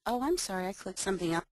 Oh, I'm sorry, I clicked something else.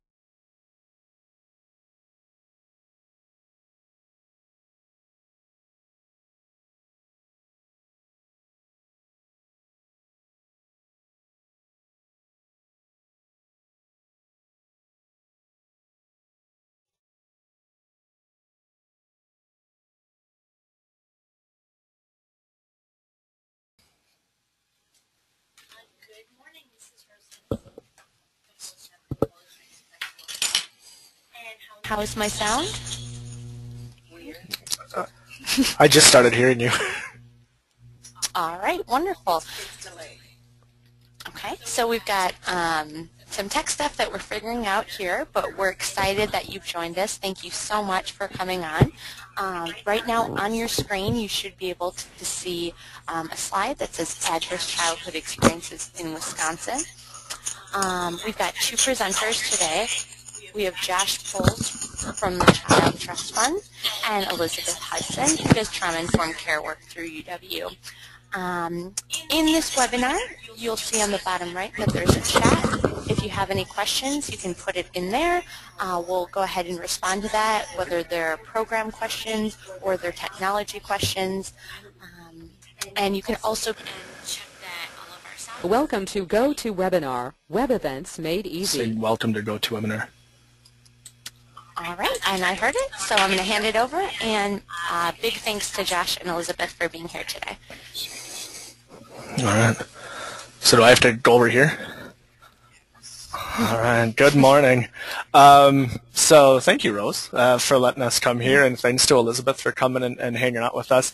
How is my sound? I just started hearing you. All right, wonderful. Okay, so we've got some tech stuff that we're figuring out here, but we're excited that you've joined us. Thank you so much for coming on. Right now on your screen, you should be able to see a slide that says Adverse Childhood Experiences in Wisconsin. We've got two presenters today. We have Josh Poles from the Child Trust Fund and Elizabeth Hudson, who does trauma-informed care work through UW. In this webinar, you'll see on the bottom right that there's a chat. If you have any questions, you can put it in there. We'll go ahead and respond to that, whether they're program questions or they're technology questions. And you can also check that all of our sound. Welcome to GoToWebinar, web events made easy. Saying welcome to GoToWebinar. All right, and I heard it, so I'm going to hand it over, and big thanks to Josh and Elizabeth for being here today. All right. So do I have to go over here? All right. Good morning. So thank you, Rose, for letting us come here, and thanks to Elizabeth for coming and hanging out with us.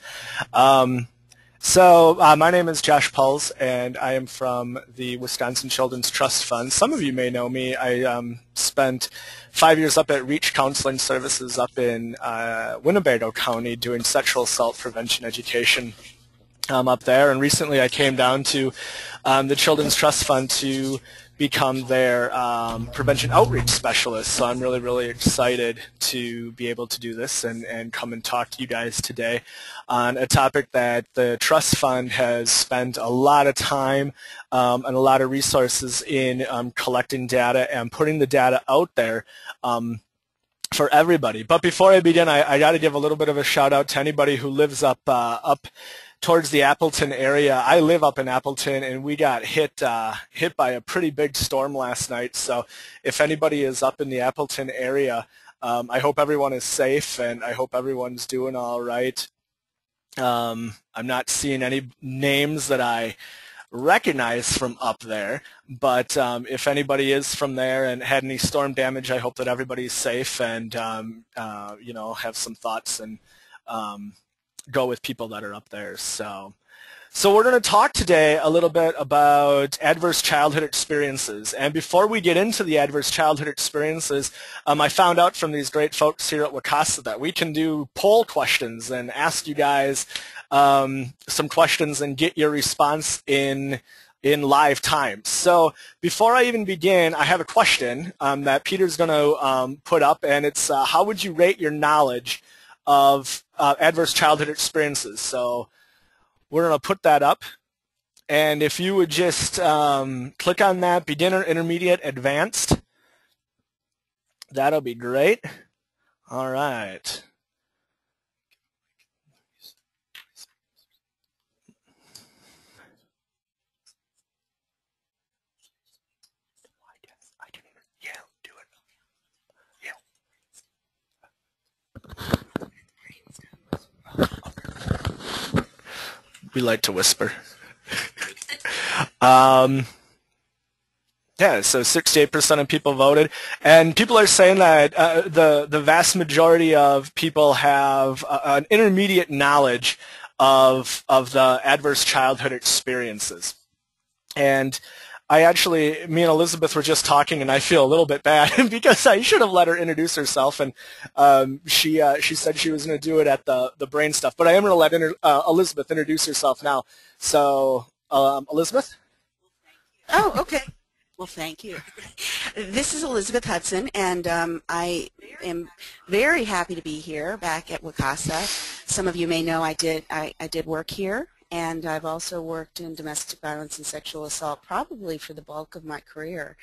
My name is Josh Pauls, and I am from the Wisconsin Children's Trust Fund. Some of you may know me. I spent 5 years up at Reach Counseling Services up in Winnebago County doing sexual assault prevention education up there. And recently I came down to the Children's Trust Fund to become their prevention outreach specialist. So I'm really, really excited to be able to do this and come and talk to you guys today on a topic that the Trust Fund has spent a lot of time and a lot of resources in collecting data and putting the data out there for everybody. But before I begin, I got to give a little bit of a shout out to anybody who lives up towards the Appleton area. I live up in Appleton, and we got hit by a pretty big storm last night. So if anybody is up in the Appleton area, I hope everyone is safe, and I hope everyone's doing all right. I'm not seeing any names that I recognize from up there, but if anybody is from there and had any storm damage, I hope that everybody's safe and have some thoughts and go with people that are up there. So we're going to talk today a little bit about adverse childhood experiences. And before we get into the adverse childhood experiences, I found out from these great folks here at WCASA that we can do poll questions and ask you guys some questions and get your response in live time. So before I even begin, I have a question that Peter's going to put up, and it's how would you rate your knowledge of adverse childhood experiences? So we're going to put that up, and if you would just click on that, beginner, intermediate, advanced, that'll be great. All right. We like to whisper. Yeah, so 68% of people voted, and people are saying that the vast majority of people have an intermediate knowledge of the adverse childhood experiences. And me and Elizabeth were just talking, and I feel a little bit bad because I should have let her introduce herself, and she said she was going to do it at the brain stuff. But I am going to let Elizabeth introduce herself now. So, Elizabeth? Oh, okay. Well, thank you. This is Elizabeth Hudson, and I am very happy to be here back at WCASA. Some of you may know I did work here. And I've also worked in domestic violence and sexual assault probably for the bulk of my career.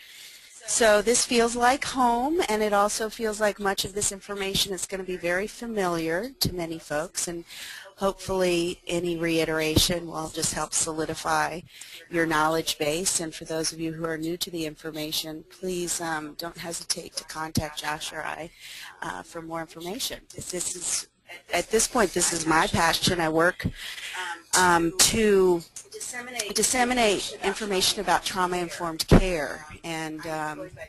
So this feels like home, and it also feels like much of this information is going to be very familiar to many folks, and hopefully any reiteration will just help solidify your knowledge base. And for those of you who are new to the information, please don't hesitate to contact Josh or I for more information. At this point, this is my passion. I work to disseminate information about trauma-informed care, and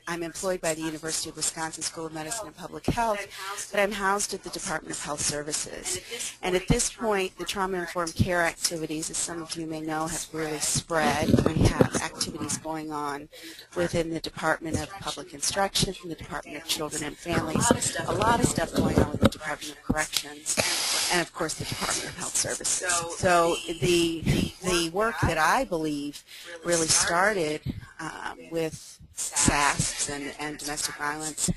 I'm employed by the University of Wisconsin School of Medicine and Public Health, but I'm housed at the Department of Health Services. And at this point, the trauma-informed care activities, as some of you may know, have really spread. We have activities going on within the Department of Public Instruction, the Department of Children and Families, a lot of stuff going on with the Department of Corrections, and of course the Department of Health Services. So the work that I believe really started with SASPs and domestic violence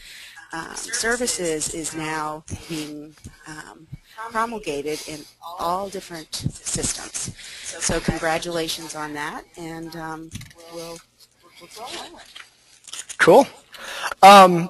services is now being promulgated in all different systems. So congratulations on that, and we'll go forward. Cool.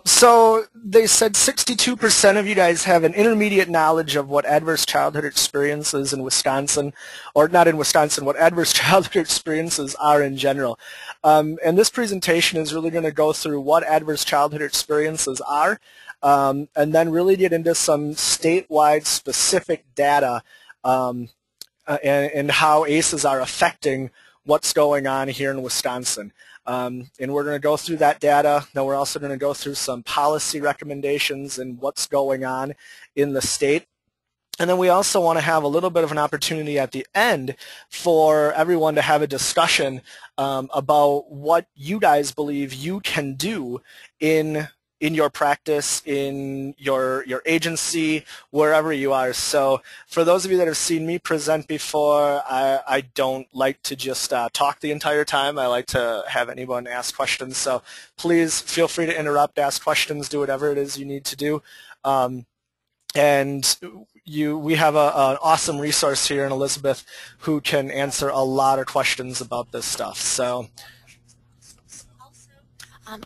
So they said 62% of you guys have an intermediate knowledge of what adverse childhood experiences in Wisconsin, or not in Wisconsin, what adverse childhood experiences are in general. And this presentation is really going to go through what adverse childhood experiences are, and then really get into some statewide specific data and how ACEs are affecting what's going on here in Wisconsin. And we're going to go through that data. Then we're also going to go through some policy recommendations and what's going on in the state. And then we also want to have a little bit of an opportunity at the end for everyone to have a discussion about what you guys believe you can do in your practice, in your agency, wherever you are. So for those of you that have seen me present before, I don't like to just talk the entire time. I like to have anyone ask questions. So please feel free to interrupt, ask questions, do whatever it is you need to do. And we have an awesome resource here in Elizabeth who can answer a lot of questions about this stuff. So.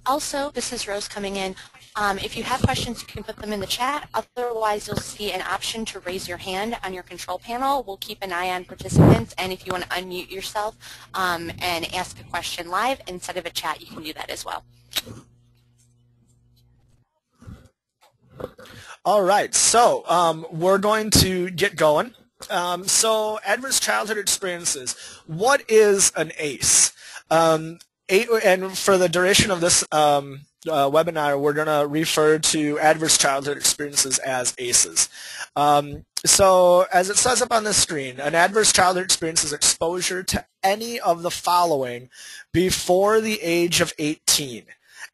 Also, this is Rose coming in. If you have questions, you can put them in the chat. Otherwise, you'll see an option to raise your hand on your control panel. We'll keep an eye on participants, and if you want to unmute yourself and ask a question live instead of a chat, you can do that as well. All right, so we're going to get going. So adverse childhood experiences. What is an ACE? And for the duration of this webinar, we're going to refer to adverse childhood experiences as ACEs. So as it says up on the screen, an adverse childhood experience is exposure to any of the following before the age of 18.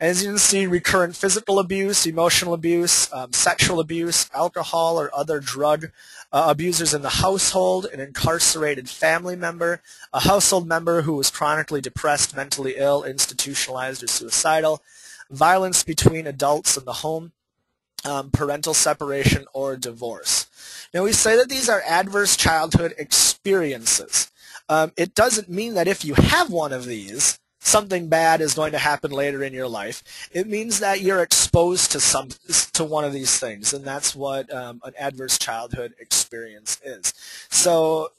As you can see, recurrent physical abuse, emotional abuse, sexual abuse, alcohol or other drug abusers in the household, an incarcerated family member, a household member who was chronically depressed, mentally ill, institutionalized, or suicidal, violence between adults in the home, parental separation, or divorce. Now we say that these are adverse childhood experiences. It doesn't mean that if you have one of these, something bad is going to happen later in your life. It means that you're exposed to one of these things, and that's what an adverse childhood experience is. So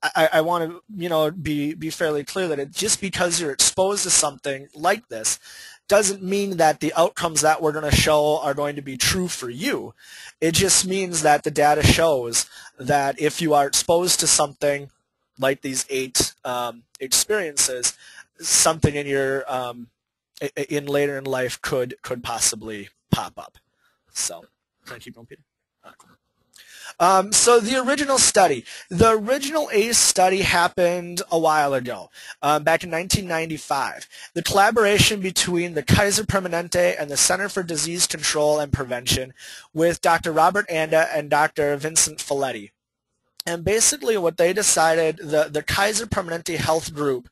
I want to be fairly clear that just because you're exposed to something like this doesn't mean that the outcomes that we're going to show are going to be true for you. It just means that the data shows that if you are exposed to something like these 8 experiences, something in your in later in life could possibly pop up. So, can I keep going, Peter? Cool. So the original ACE study happened a while ago, back in 1995. The collaboration between the Kaiser Permanente and the Center for Disease Control and Prevention with Dr. Robert Anda and Dr. Vincent Folletti. And basically what they decided, the Kaiser Permanente Health Group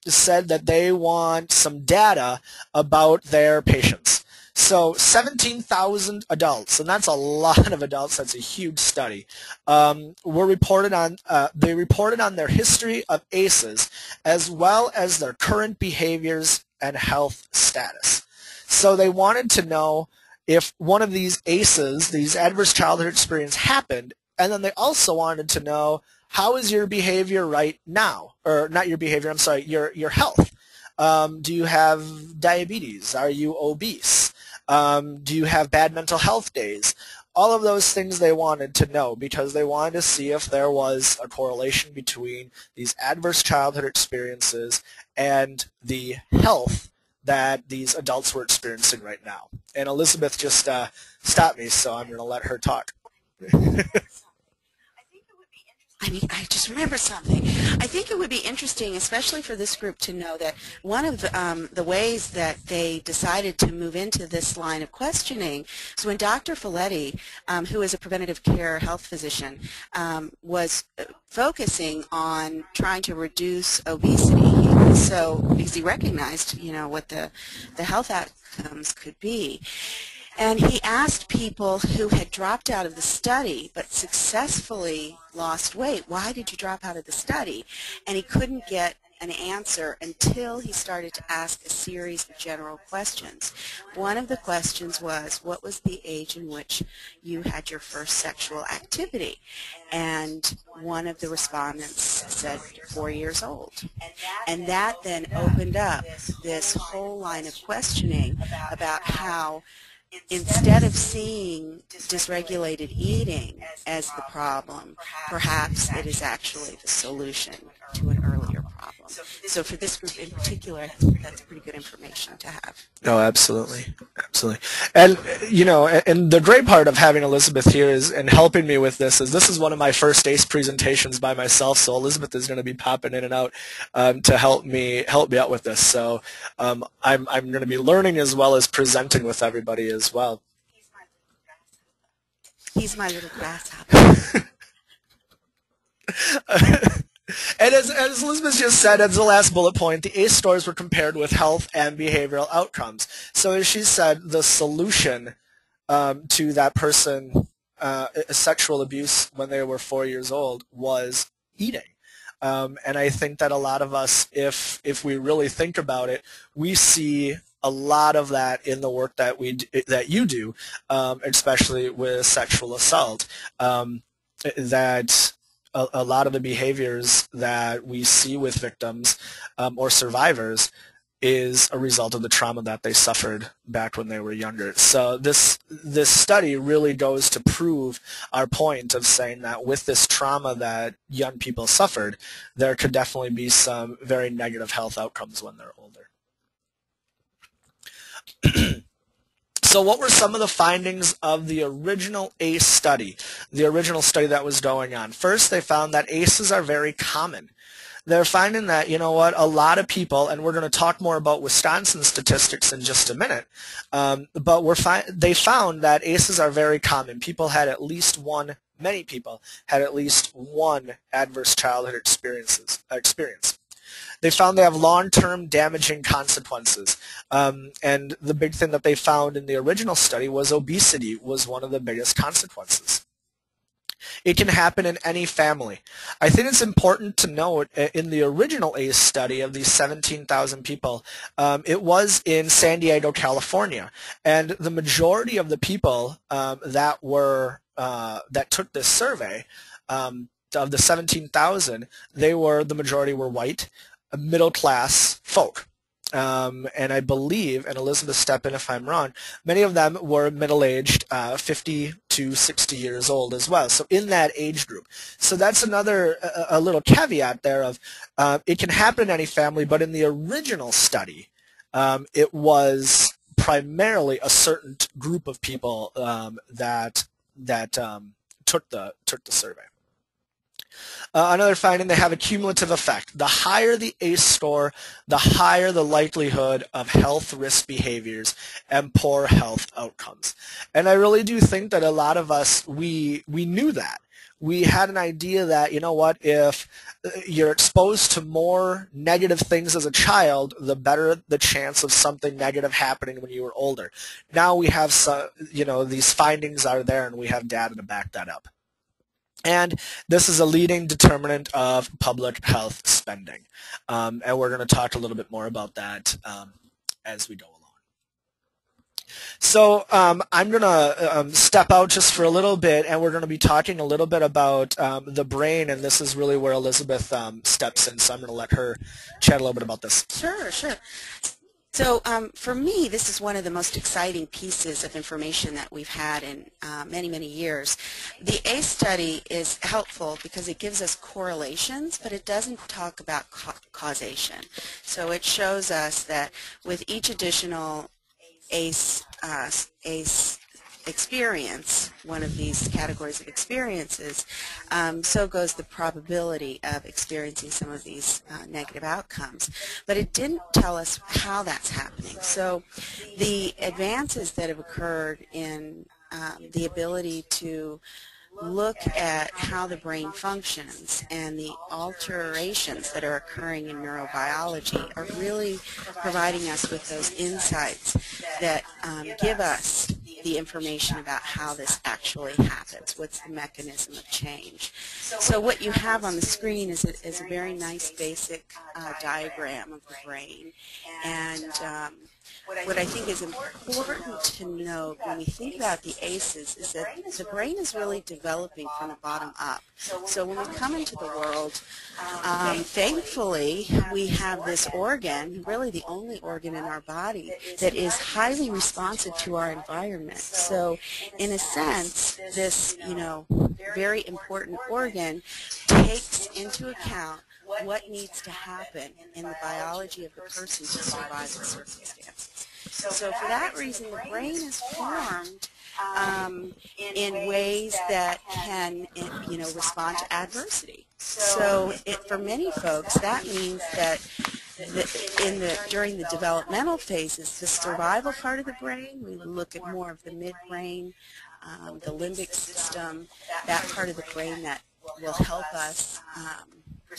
said that they want some data about their patients. So 17,000 adults, and that's a lot of adults, that's a huge study, were reported on, they reported on their history of ACEs as well as their current behaviors and health status. So they wanted to know if one of these ACEs, these adverse childhood experience, happened, and then they also wanted to know, how is your behavior right now? Or not your behavior, I'm sorry, your health. Do you have diabetes? Are you obese? Do you have bad mental health days? All of those things they wanted to know because they wanted to see if there was a correlation between these adverse childhood experiences and the health that these adults were experiencing right now. And Elizabeth just stopped me, so I'm going to let her talk. I just remembered something. I think it would be interesting, especially for this group, to know that one of the ways that they decided to move into this line of questioning is when Dr. Folletti, who is a preventative care health physician, was focusing on trying to reduce obesity. So, because he recognized, what the health outcomes could be. And he asked people who had dropped out of the study but successfully lost weight, why did you drop out of the study? And he couldn't get an answer until he started to ask a series of general questions. One of the questions was, what was the age in which you had your first sexual activity? And one of the respondents said 4 years old. And that then opened up this whole line of questioning about how, instead of seeing dysregulated eating as the problem, perhaps it is actually the solution to an earlier problem. So for this group in particular, I think that's pretty good information to have. Oh, absolutely. Absolutely. And, and the great part of having Elizabeth here and helping me with this is one of my first ACE presentations by myself, so Elizabeth is going to be popping in and out to help me out with this. So I'm going to be learning as well as presenting with everybody as well. He's my little grasshopper. And as Elizabeth just said, as the last bullet point, the ACE scores were compared with health and behavioral outcomes. So as she said, the solution to that person, sexual abuse when they were 4 years old, was eating. And I think that a lot of us, if we really think about it, we see a lot of that in the work that you do, especially with sexual assault, that a lot of the behaviors that we see with victims or survivors is a result of the trauma that they suffered back when they were younger. So this study really goes to prove our point of saying that with this trauma that young people suffered, there could definitely be some very negative health outcomes when they're older. So what were some of the findings of the original ACE study, the original study that was going on? First, they found that ACEs are very common. They're finding that, a lot of people, and we're going to talk more about Wisconsin statistics in just a minute, but they found that ACEs are very common. Many people had at least one adverse childhood experience. They found they have long-term damaging consequences. And the big thing that they found in the original study was obesity was one of the biggest consequences. It can happen in any family. I think it's important to note in the original ACE study of these 17,000 people, it was in San Diego, California. And the majority of the people that took this survey, of the 17,000, the majority were white, middle-class folk. And I believe, and Elizabeth, step in if I'm wrong, many of them were middle-aged, 50 to 60 years old as well, so in that age group. So that's a little caveat there of it can happen in any family, but in the original study, it was primarily a certain group of people that took the survey. Another finding, they have a cumulative effect. The higher the ACE score, the higher the likelihood of health risk behaviors and poor health outcomes. And I really do think that a lot of us, we knew that. We had an idea that, if you're exposed to more negative things as a child, the better the chance of something negative happening when you were older. Now we have these findings are there and we have data to back that up. And this is a leading determinant of public health spending. And we're going to talk a little bit more about that as we go along. So I'm going to step out just for a little bit, and we're going to be talking a little bit about the brain, and this is really where Elizabeth steps in, so I'm going to let her chat a little bit about this. Sure, sure. So for me, this is one of the most exciting pieces of information that we've had in many, many years. The ACE study is helpful because it gives us correlations, but it doesn't talk about causation. So it shows us that with each additional ACE experience, one of these categories of experiences, so goes the probability of experiencing some of these negative outcomes. But it didn't tell us how that's happening. So the advances that have occurred in the ability to look at how the brain functions and the alterations that are occurring in neurobiology are really providing us with those insights that give us the information about how this actually happens, what's the mechanism of change. So what you have on the screen is a very nice basic diagram of the brain, and what I think is important to note when we think about the ACEs is that the brain is really developing from the bottom up. So when we come into the world, thankfully we have this organ, really the only organ in our body, that is highly responsive to our environment. So in a sense, this, very important organ takes into account what needs to happen in the biology of the person to survive the circumstances. So for that reason, the brain is formed in ways that can, respond to adversity. So for many folks, that means that during the developmental phases, the survival part of the brain, we look at more of the midbrain, the limbic system, that part of the brain that will help us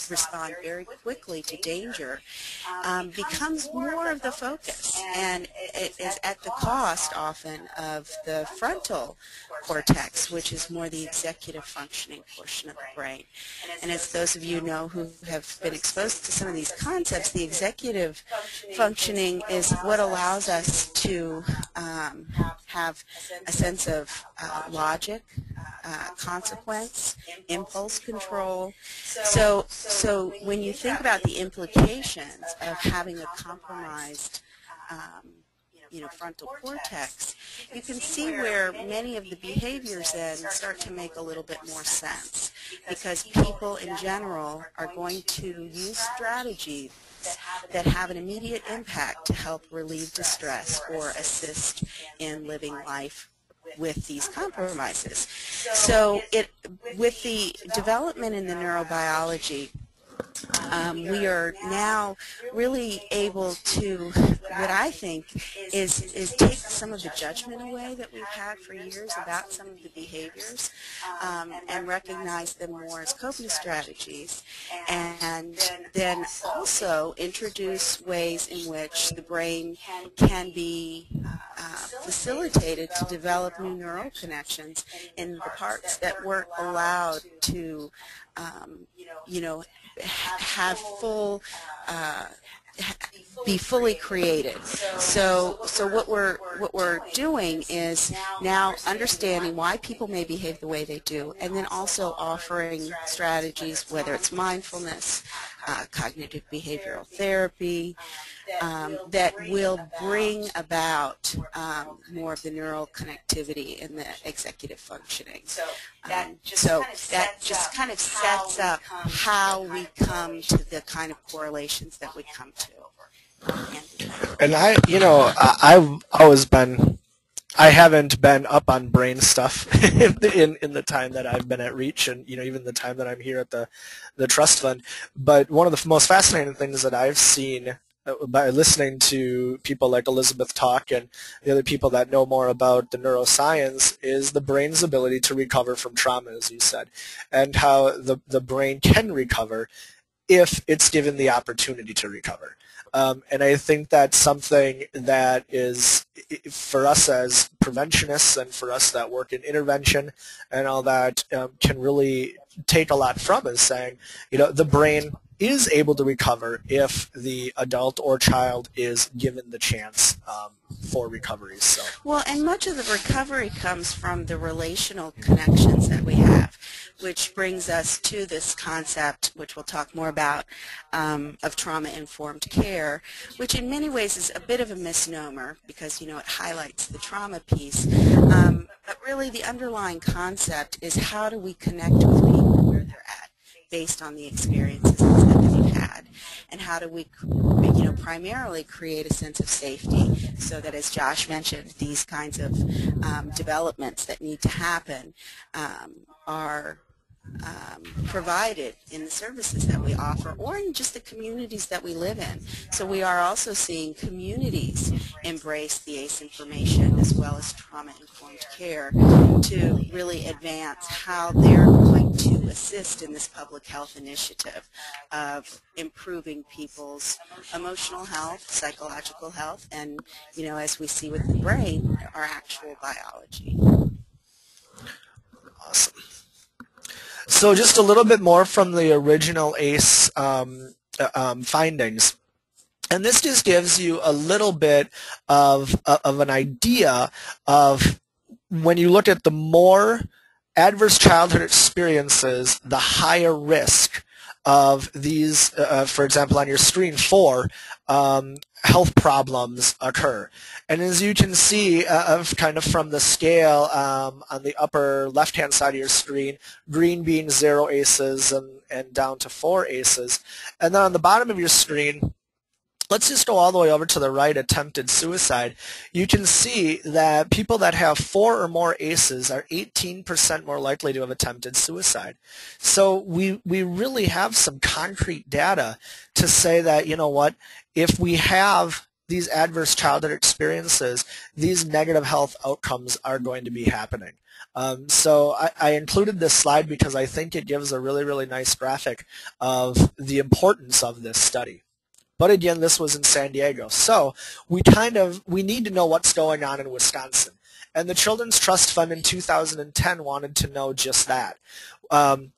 respond very quickly to danger, becomes more of the focus, and it is at the cost often of the frontal cortex, which is more the executive functioning portion of the brain. And as those of you know who have been exposed to some of these concepts, the executive functioning is what allows us to have a sense of logic, consequence, impulse control. So when you think about the implications of having a compromised frontal cortex, you can see where many of the behaviors then start to make a little bit more sense, because people in general are going to use strategies that have an immediate impact to help relieve distress or assist in living life with these compromises. So with the development in the neurobiology, we are now really able to, what I think is take some of the judgment away that we've had for years about some of the behaviors, and recognize them more as coping strategies, and then also introduce ways in which the brain can be facilitated to develop new neural connections in the parts that weren't allowed to have be fully created. So what we're doing is now understanding why people may behave the way they do, and then also offering strategies, whether it's mindfulness, cognitive behavioral therapy, that will bring about more of the neural connectivity and the executive functioning. So that just kind of sets up how we come to the kind of correlations that we come to. And I've always been, I haven't been up on brain stuff in the time that I've been at Reach, and even the time that I'm here at the Trust Fund. But one of the most fascinating things that I've seen by listening to people like Elizabeth talk and the other people that know more about the neuroscience is the brain's ability to recover from trauma, as you said, and how the brain can recover if it's given the opportunity to recover. And I think that's something that is, for us as preventionists and for us that work in intervention and all that, can really take a lot from, is saying, the brain is able to recover if the adult or child is given the chance for recovery. So. Well, and much of the recovery comes from the relational connections that we have, which brings us to this concept, which we'll talk more about, of trauma-informed care, which in many ways is a bit of a misnomer because, you know, it highlights the trauma piece. But really the underlying concept is how do we connect with people where they're at based on the experiences that they've had, and how do we, you know, primarily create a sense of safety so that, as Josh mentioned, these kinds of developments that need to happen are provided in the services that we offer or in just the communities that we live in. So we are also seeing communities embrace the ACE information as well as trauma-informed care to really advance how they're going to assist in this public health initiative of improving people's emotional health, psychological health, and, you know, as we see with the brain, our actual biology. Awesome. So just a little bit more from the original ACE findings. And this just gives you a little bit of an idea of when you look at the more adverse childhood experiences, the higher risk of these, for example, on your screen 4, health problems occur. And as you can see, kind of from the scale on the upper left-hand side of your screen, green being 0 ACEs and down to 4 ACEs. And then on the bottom of your screen, let's just go all the way over to the right, attempted suicide. You can see that people that have 4 or more ACEs are 18% more likely to have attempted suicide. So we really have some concrete data to say that, you know what, if we have these adverse childhood experiences, these negative health outcomes are going to be happening. So I included this slide because I think it gives a really, really nice graphic of the importance of this study. But again, this was in San Diego. So we need to know what's going on in Wisconsin. And the Children's Trust Fund in 2010 wanted to know just that.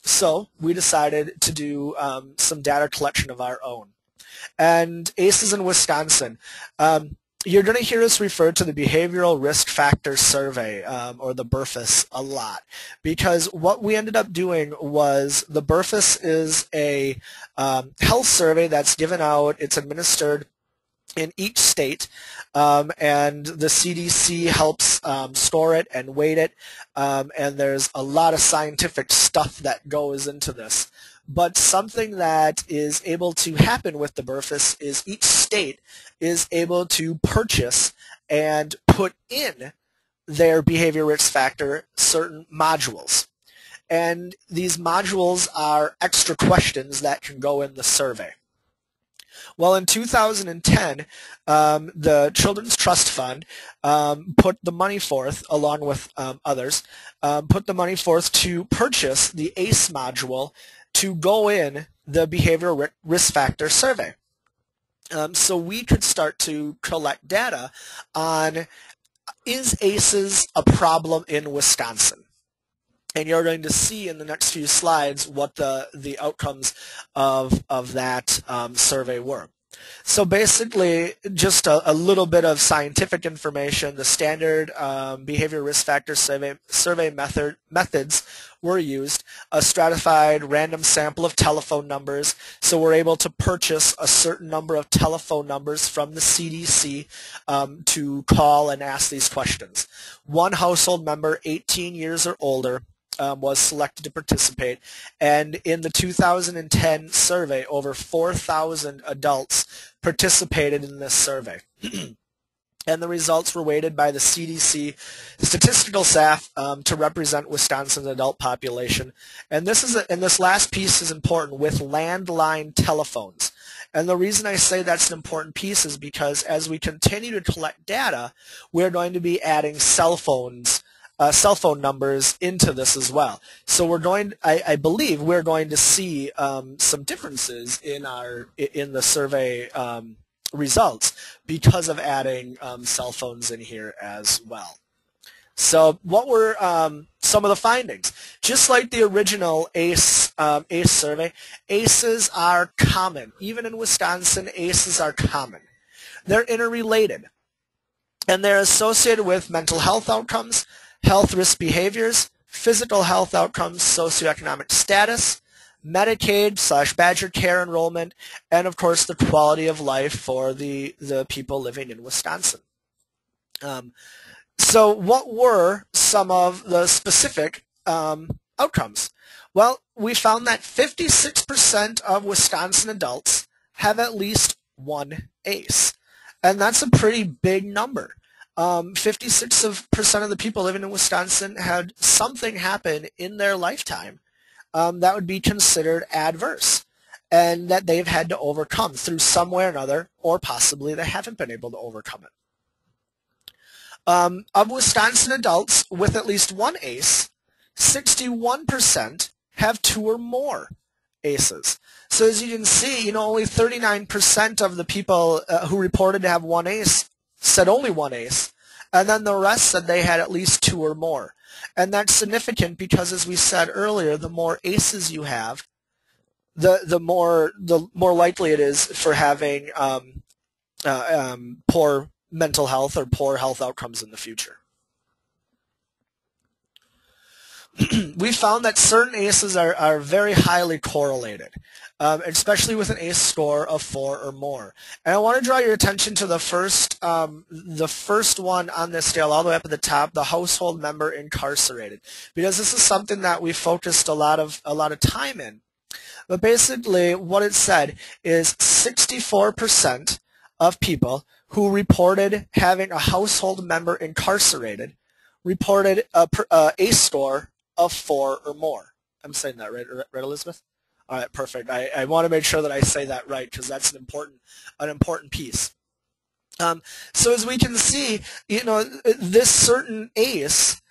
So we decided to do some data collection of our own. And ACEs in Wisconsin. You're going to hear us refer to the Behavioral Risk Factor Survey, or the BRFIS, a lot. Because what we ended up doing was the BRFIS is a health survey that's given out. It's administered in each state, and the CDC helps store it and weight it, and there's a lot of scientific stuff that goes into this. But something that is able to happen with the BRFIS is each state is able to purchase and put in their behavior risk factor certain modules. And these modules are extra questions that can go in the survey. Well, in 2010, the Children's Trust Fund put the money forth, along with others, put the money forth to purchase the ACE module to go in the behavioral risk factor survey. So we could start to collect data on, is ACEs a problem in Wisconsin? And you're going to see in the next few slides what the outcomes of that survey were. So basically, just a little bit of scientific information. The standard behavior risk factor survey methods were used. A stratified random sample of telephone numbers. So we're able to purchase a certain number of telephone numbers from the CDC to call and ask these questions. One household member, 18 years or older, was selected to participate, and in the 2010 survey, over 4,000 adults participated in this survey. And the results were weighted by the CDC statistical staff to represent Wisconsin's adult population. And this last piece is important, with landline telephones. And the reason I say that's an important piece is because as we continue to collect data, we're going to be adding cell phone numbers into this as well. So I believe we're going to see some differences in the survey results because of adding cell phones in here as well. So what were some of the findings? Just like the original ACE ACE survey, ACEs are common. Even in Wisconsin, ACEs are common. They're interrelated, and they're associated with mental health outcomes, health risk behaviors, physical health outcomes, socioeconomic status, Medicaid/Badger Care enrollment, and of course the quality of life for the people living in Wisconsin. So what were some of the specific outcomes? Well, we found that 56% of Wisconsin adults have at least one ACE. And that's a pretty big number. 56% of the people living in Wisconsin had something happen in their lifetime that would be considered adverse and that they've had to overcome through some way or another, or possibly they haven't been able to overcome it. Of Wisconsin adults with at least one ACE, 61% have two or more ACEs. So as you can see, only 39% of the people who reported to have one ACE said only one ACE, and then the rest said they had at least two or more. And that's significant because, as we said earlier, the more ACEs you have, the more likely it is for having poor mental health or poor health outcomes in the future. We found that certain ACEs are very highly correlated, especially with an ACE score of 4 or more. And I want to draw your attention to the first one on this scale, all the way up at the top, the household member incarcerated, because this is something that we focused a lot of time in. But basically, what it said is 64% of people who reported having a household member incarcerated reported a ACE score of 4 or more. I'm saying that right, Elizabeth? All right, perfect. I want to make sure that I say that right because that's an important piece. So as we can see, this certain ACE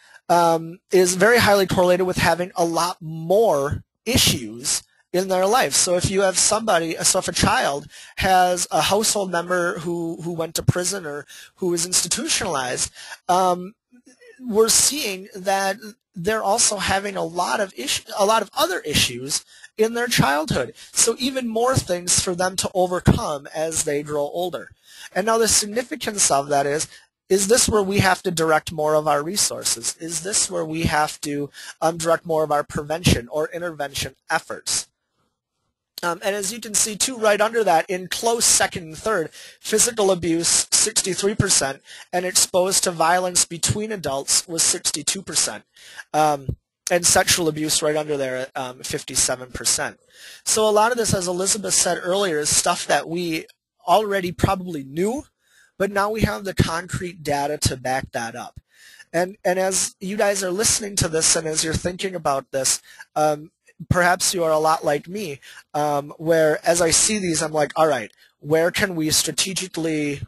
is very highly correlated with having a lot more issues in their life. So if you have if a child has a household member who went to prison or who is institutionalized, we're seeing that they're also having a lot of other issues in their childhood. So even more things for them to overcome as they grow older. And now the significance of that is this where we have to direct more of our resources? Is this where we have to direct more of our prevention or intervention efforts? And as you can see, too, right under that, in close second and third, physical abuse, 63%, and exposed to violence between adults was 62%. And sexual abuse right under there at 57%. So a lot of this, as Elizabeth said earlier, is stuff that we already probably knew, but now we have the concrete data to back that up. And as you guys are listening to this and as you're thinking about this, perhaps you are a lot like me, where as I see these, I'm like, all right, where can we strategically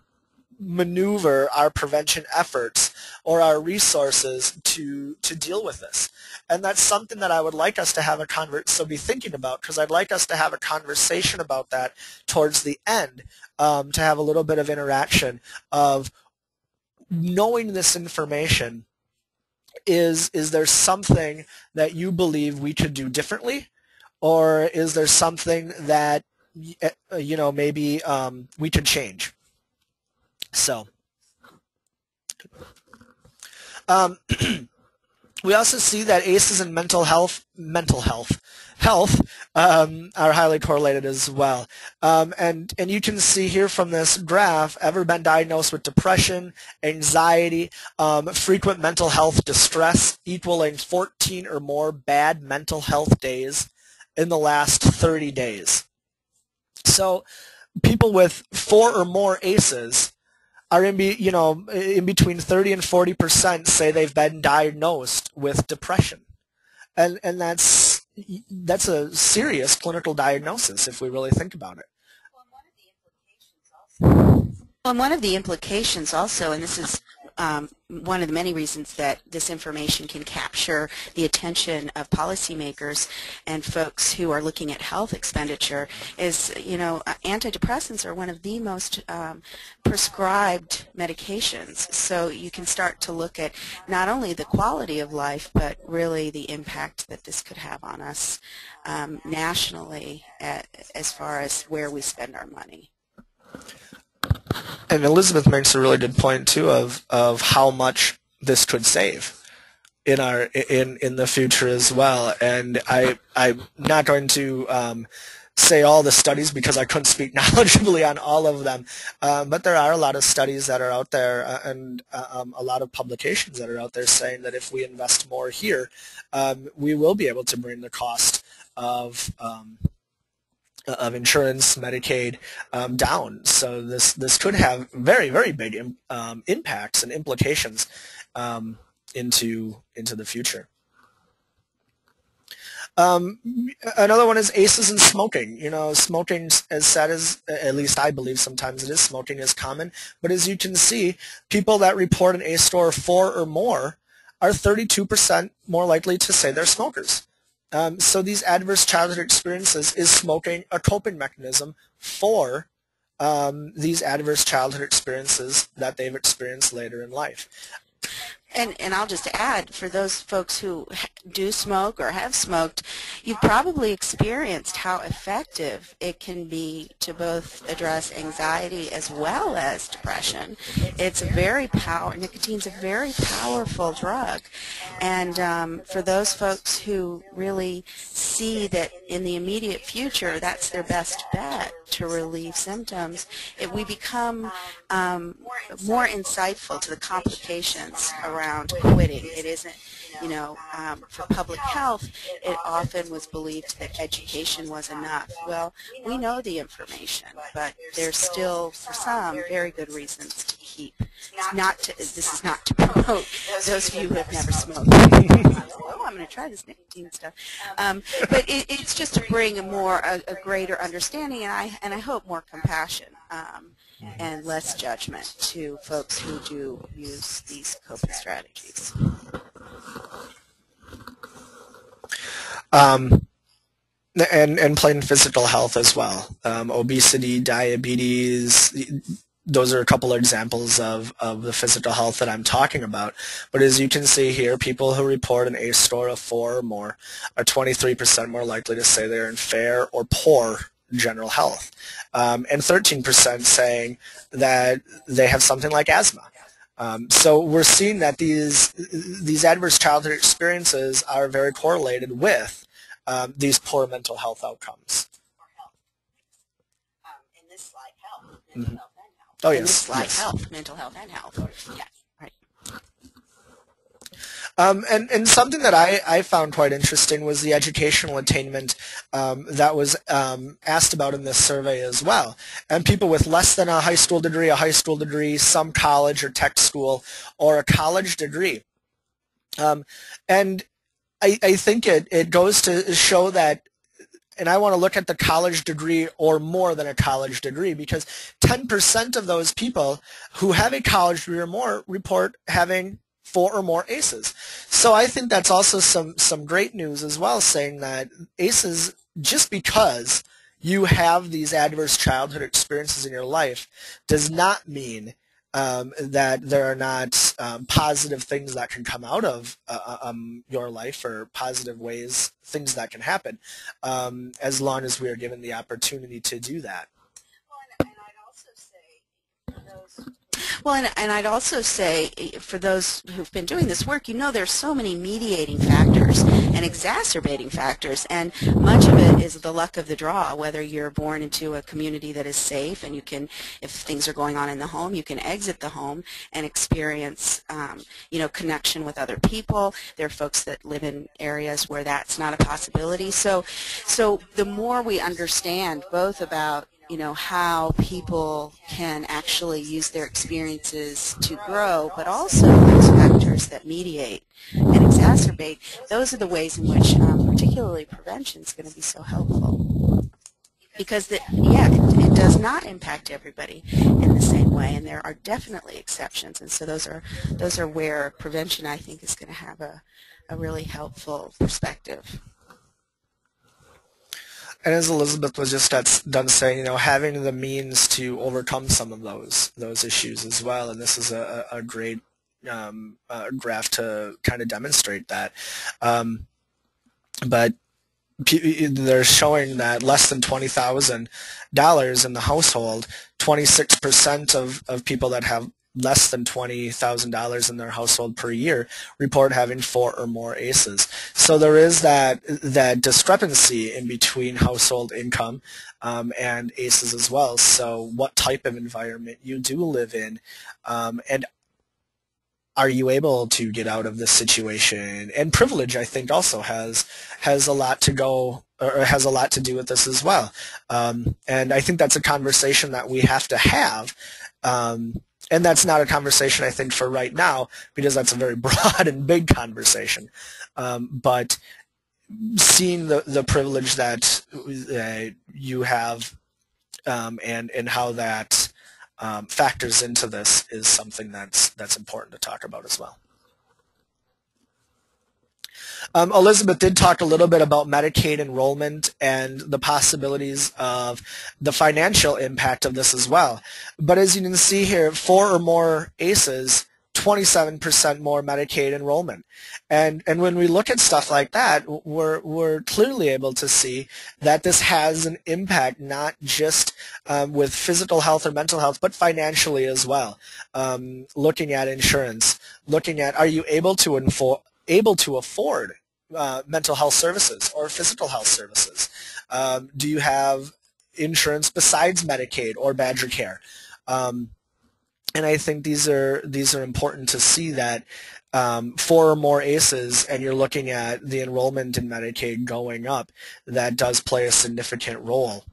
maneuver our prevention efforts or our resources to deal with this? And that's something that I would like us to have be thinking about, because I'd like us to have a conversation about that towards the end, to have a little bit of interaction of knowing this information. Is there something that you believe we could do differently, or is there something that maybe we could change? So we also see that ACEs and mental health are highly correlated as well. And you can see here from this graph, ever been diagnosed with depression, anxiety, frequent mental health distress equaling 14 or more bad mental health days in the last 30 days. So people with 4 or more ACEs are in between 30 and 40% say they've been diagnosed with depression. And that's a serious clinical diagnosis if we really think about it. Well, one of the implications also, and this is one of the many reasons that this information can capture the attention of policymakers and folks who are looking at health expenditure is, antidepressants are one of the most prescribed medications. So you can start to look at not only the quality of life, but really the impact that this could have on us nationally as far as where we spend our money. And Elizabeth makes a really good point too of how much this could save in the future as well. And I'm not going to say all the studies because I couldn't speak knowledgeably on all of them, but there are a lot of studies that are out there and a lot of publications that are out there saying that if we invest more here, we will be able to bring the cost of insurance, Medicaid, down. So this could have very, very big impacts and implications into the future. Another one is ACEs and smoking. Smoking, as sad as, at least I believe sometimes it is, smoking is common. But as you can see, people that report an ACE score of 4 or more are 32% more likely to say they're smokers. So these adverse childhood experiences, is smoking a coping mechanism for these adverse childhood experiences that they've experienced later in life? And I'll just add, for those folks who do smoke or have smoked, you've probably experienced how effective it can be to both address anxiety as well as depression. It's nicotine's a very powerful drug. And for those folks who really see that in the immediate future that's their best bet to relieve symptoms, we become more insightful to the complications around quitting. It isn't, for public health, it often was believed that education was enough. Well, we know the information, but there's still, for some, very good reasons to keep. This is not to promote those of you who have never smoked. Oh, I'm going to try this nicotine stuff. But it's just to bring a greater understanding, and I hope more compassion. And less judgment to folks who do use these coping strategies. And plain physical health as well. Obesity, diabetes, those are a couple of examples of the physical health that I'm talking about. But as you can see here, people who report an ACE score of 4 or more are 23% more likely to say they're in fair or poor general health, and 13% saying that they have something like asthma. So we're seeing that these adverse childhood experiences are very correlated with these poor mental health outcomes. In this slide, health, mental health, and health. Oh yes. In this slide, yes. health, mental health, and health. Yes. Right. And something that I found quite interesting was the educational attainment that was asked about in this survey as well. And people with less than a high school degree, some college or tech school, or a college degree. And I think it goes to show that, and I want to look at the college degree or more than a college degree, because 10% of those people who have a college degree or more report having 4 or more ACEs. So I think that's also some great news as well, saying that ACEs, just because you have these adverse childhood experiences in your life, does not mean that there are not positive things that can come out of your life, or positive ways, things that can happen, as long as we are given the opportunity to do that. Well, and I'd also say, for those who've been doing this work, there's so many mediating factors and exacerbating factors, and much of it is the luck of the draw, whether you're born into a community that is safe and you can, if things are going on in the home, you can exit the home and experience, connection with other people. There are folks that live in areas where that's not a possibility. So the more we understand both about how people can actually use their experiences to grow, but also those factors that mediate and exacerbate, those are the ways in which particularly prevention is going to be so helpful. Because, it does not impact everybody in the same way. way, and there are definitely exceptions, and so those are where prevention, I think, is going to have a really helpful perspective. And as Elizabeth was just done saying, having the means to overcome some of those issues as well, and this is a great graph to kind of demonstrate that. But they're showing that less than $20,000 in the household, 26% of people that have less than $20,000 in their household per year report having 4 or more ACEs. So there is that discrepancy in between household income and ACEs as well. So what type of environment you do live in, and are you able to get out of this situation? And privilege, I think, also has a lot to go, or has a lot to do with this as well. And I think that's a conversation that we have to have. And that's not a conversation, I think, for right now, because that's a very broad and big conversation. But seeing the privilege that you have and how that factors into this is something that's important to talk about as well. Elizabeth did talk a little bit about Medicaid enrollment and the possibilities of the financial impact of this as well. But as you can see here, 4 or more ACEs, 27% more Medicaid enrollment. And when we look at stuff like that, we're clearly able to see that this has an impact not just with physical health or mental health, but financially as well. Looking at insurance, looking at, are you able to afford mental health services or physical health services? Do you have insurance besides Medicaid or Badger Care? And I think these are important to see that 4 or more ACEs, and you're looking at the enrollment in Medicaid going up, that does play a significant role.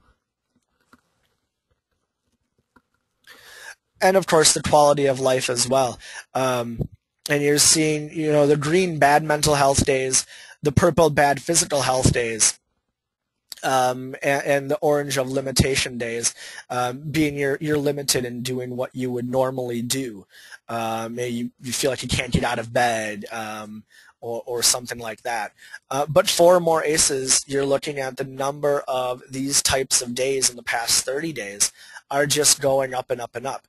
And of course, the quality of life as well. And you're seeing, the green bad mental health days, the purple bad physical health days, and the orange of limitation days, being you're limited in doing what you would normally do. Maybe you feel like you can't get out of bed, or something like that. But 4 or more ACEs, you're looking at the number of these types of days in the past 30 days are just going up and up and up.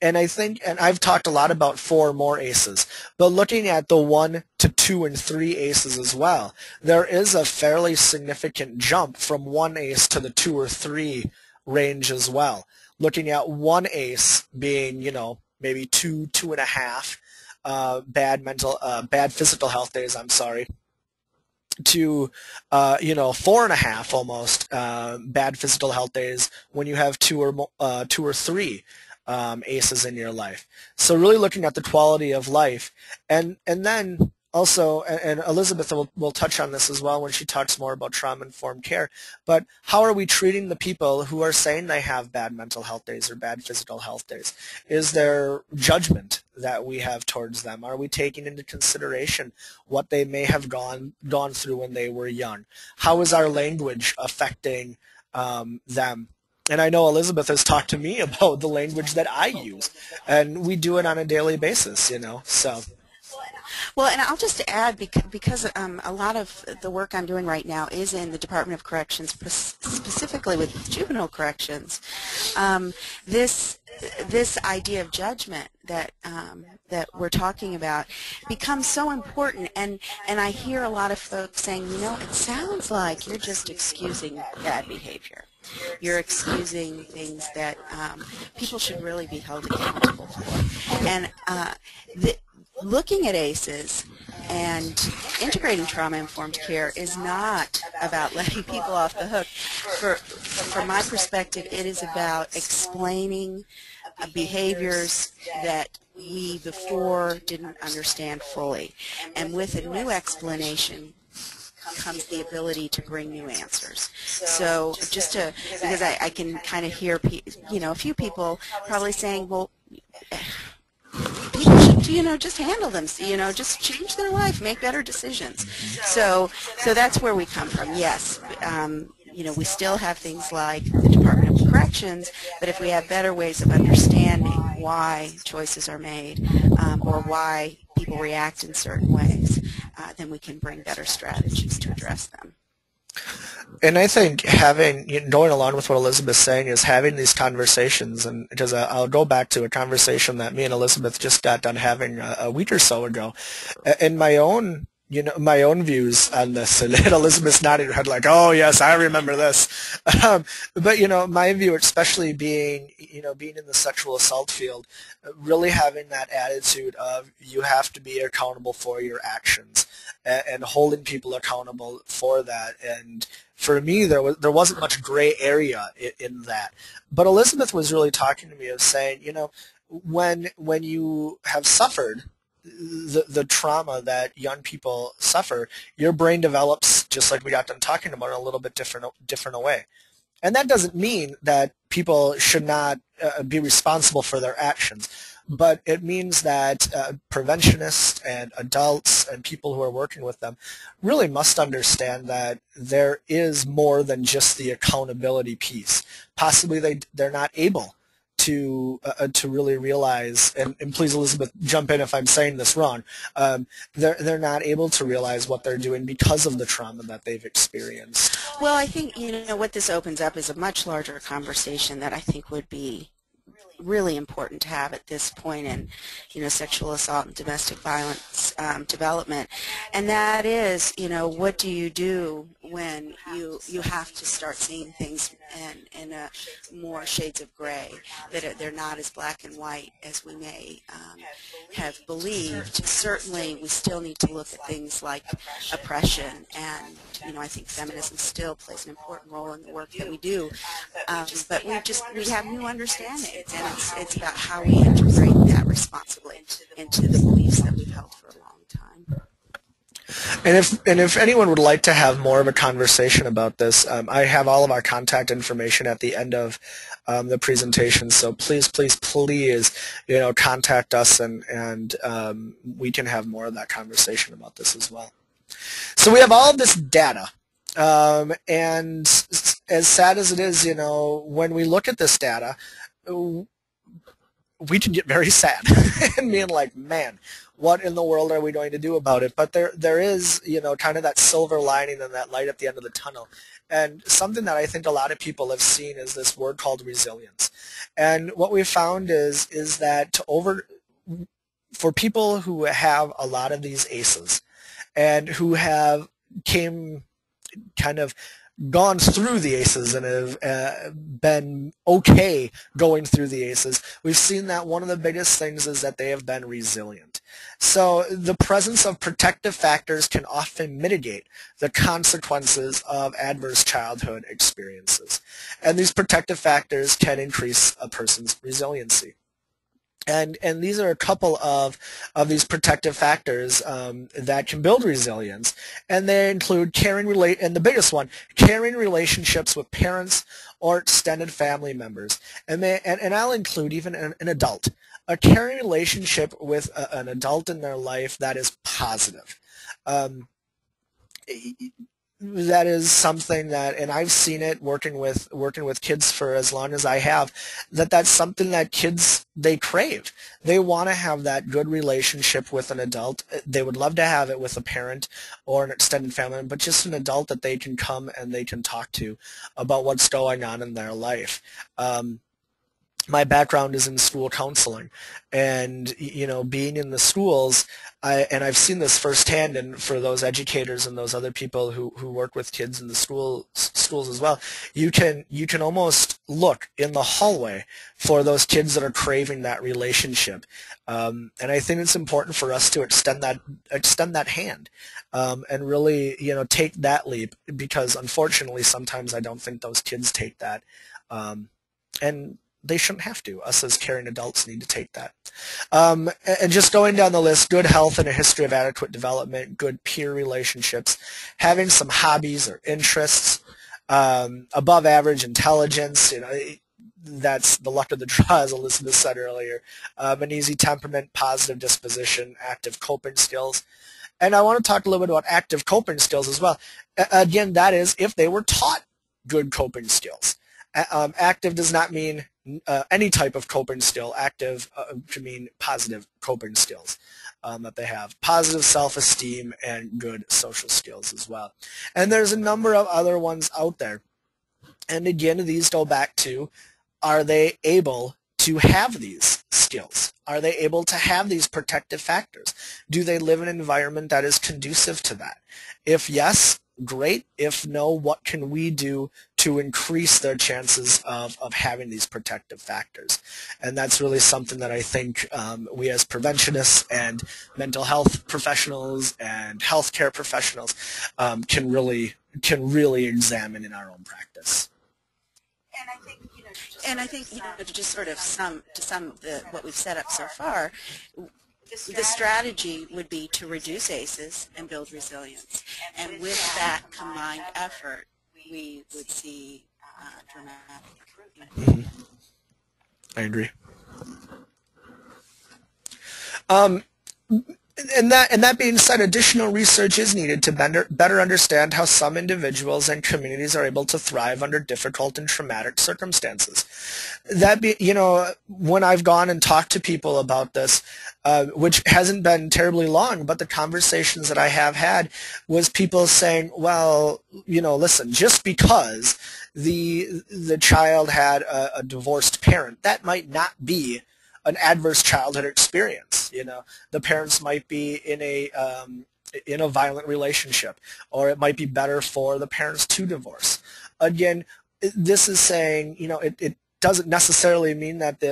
And I think, and I've talked a lot about 4 or more ACEs, but looking at the 1 to 2 and 3 ACEs as well, there is a fairly significant jump from 1 ACE to the 2 or 3 range as well. Looking at 1 ACE being, maybe 2.5 bad physical health days, to 4.5 almost bad physical health days when you have 2 or 3 ACEs in your life. So really looking at the quality of life, and then also, and Elizabeth will touch on this as well when she talks more about trauma-informed care, but how are we treating the people who are saying they have bad mental health days or bad physical health days? Is there judgment that we have towards them? Are we taking into consideration what they may have gone through when they were young? How is our language affecting them? And I know Elizabeth has talked to me about the language that I use, and we do it on a daily basis, so. Well, and I'll just add, because a lot of the work I'm doing right now is in the Department of Corrections, specifically with juvenile corrections. This idea of judgment that we're talking about becomes so important, and I hear a lot of folks saying, it sounds like you're just excusing bad behavior. You're excusing things that people should really be held accountable for. And looking at ACEs and integrating trauma-informed care is not about letting people off the hook. From my perspective, it is about explaining behaviors that we before didn't understand fully. And with a new explanation comes the ability to bring new answers. So because I can kind of hear, a few people probably saying, well, people should, just handle them, just change their life, make better decisions. So that's where we come from. Yes, we still have things like the Department of corrections, but if we have better ways of understanding why choices are made or why people react in certain ways, then we can bring better strategies to address them. And I think going along with what Elizabeth's saying is having these conversations, and because I'll go back to a conversation that me and Elizabeth just got done having a week or so ago, and my own views on this, and Elizabeth's nodding her head like, oh yes, I remember this. But my view, especially being in the sexual assault field, really having that attitude of you have to be accountable for your actions, and holding people accountable for that. And for me, there wasn't much gray area in that. But Elizabeth was really talking to me of saying, when you have suffered the trauma that young people suffer, your brain develops, just like we got done talking about, in a little bit different way. And that doesn't mean that people should not be responsible for their actions, but it means that preventionists and adults and people who are working with them really must understand that there is more than just the accountability piece. Possibly they're not able to really realize, and please, Elizabeth, jump in if I'm saying this wrong, they're not able to realize what they're doing because of the trauma that they've experienced. Well, I think what this opens up is a much larger conversation that I think would be really important to have at this point in sexual assault and domestic violence development, and that is what do you do when you have to start seeing things in more shades of gray, that they're not as black and white as we may have believed. Certainly we still need to look at things like oppression, and I think feminism still plays an important role in the work that we do, but we have new understandings, and it's about how we integrate that responsibly into the beliefs that we've held for a long time. And if anyone would like to have more of a conversation about this, I have all of our contact information at the end of the presentation. So please, contact us, and we can have more of that conversation about this as well. So we have all of this data, and as sad as it is, when we look at this data, we can get very sad and being like, man, what in the world are we going to do about it? But there is, kind of that silver lining and that light at the end of the tunnel. And something that I think a lot of people have seen is this word called resilience. And what we found is that for people who have a lot of these ACEs and who have gone through the ACEs and have been okay going through the ACEs, we've seen that one of the biggest things is that they have been resilient. So the presence of protective factors can often mitigate the consequences of adverse childhood experiences. And these protective factors can increase a person's resiliency. And these are a couple of these protective factors that can build resilience, and they include and the biggest one, caring relationships with parents or extended family members, and I'll include even an adult, a caring relationship with an adult in their life that is positive. That is something that, and I've seen it working with kids for as long as I have, that's something that kids, they crave. They want to have that good relationship with an adult. They would love to have it with a parent or an extended family, but just an adult that they can come and they can talk to about what's going on in their life. My background is in school counseling, and being in the schools, and I've seen this firsthand, and for those educators and those other people who work with kids in the schools as well, you can almost look in the hallway for those kids that are craving that relationship, and I think it's important for us to extend that hand, and really take that leap, because unfortunately sometimes I don't think those kids take that, and they shouldn't have to. Us as caring adults need to take that. And just going down the list, good health and a history of adequate development, good peer relationships, having some hobbies or interests, above average intelligence, that's the luck of the draw, as Elizabeth said earlier, an easy temperament, positive disposition, active coping skills. And I want to talk a little bit about active coping skills as well. Again, that is if they were taught good coping skills. Active does not mean any type of coping skill. Active can mean positive coping skills that they have. Positive self-esteem and good social skills as well. And there's a number of other ones out there. And again, these go back to, are they able to have these skills? Are they able to have these protective factors? Do they live in an environment that is conducive to that? If yes, great. If no, what can we do to increase their chances of having these protective factors? And that's really something that I think we as preventionists and mental health professionals and healthcare professionals can really examine in our own practice. And I think, to just sort of sum what we've set up so far, the strategy would be to reduce ACEs and build resilience. And with that combined effort, we would see dramatic improvement. I agree. And that being said, additional research is needed to better understand how some individuals and communities are able to thrive under difficult and traumatic circumstances. When I've gone and talked to people about this, which hasn't been terribly long, but the conversations that I have had was people saying, well, listen, just because the child had a divorced parent, that might not be an adverse childhood experience. The parents might be in a violent relationship, or it might be better for the parents to divorce. Again, this is saying, it doesn't necessarily mean that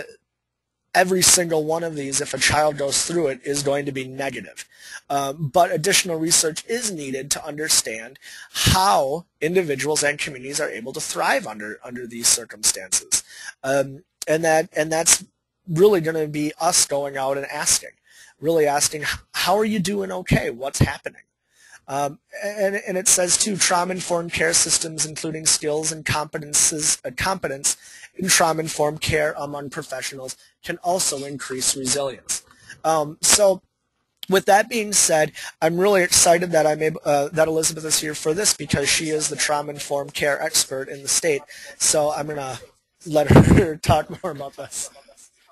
every single one of these, if a child goes through it, is going to be negative. But additional research is needed to understand how individuals and communities are able to thrive under these circumstances. And that's really going to be us going out and really asking, how are you doing okay? What's happening? And it says, too, trauma-informed care systems, including skills and competence in trauma-informed care among professionals, can also increase resilience. So with that being said, I'm really excited that that Elizabeth is here for this, because she is the trauma-informed care expert in the state. So I'm going to let her talk more about this.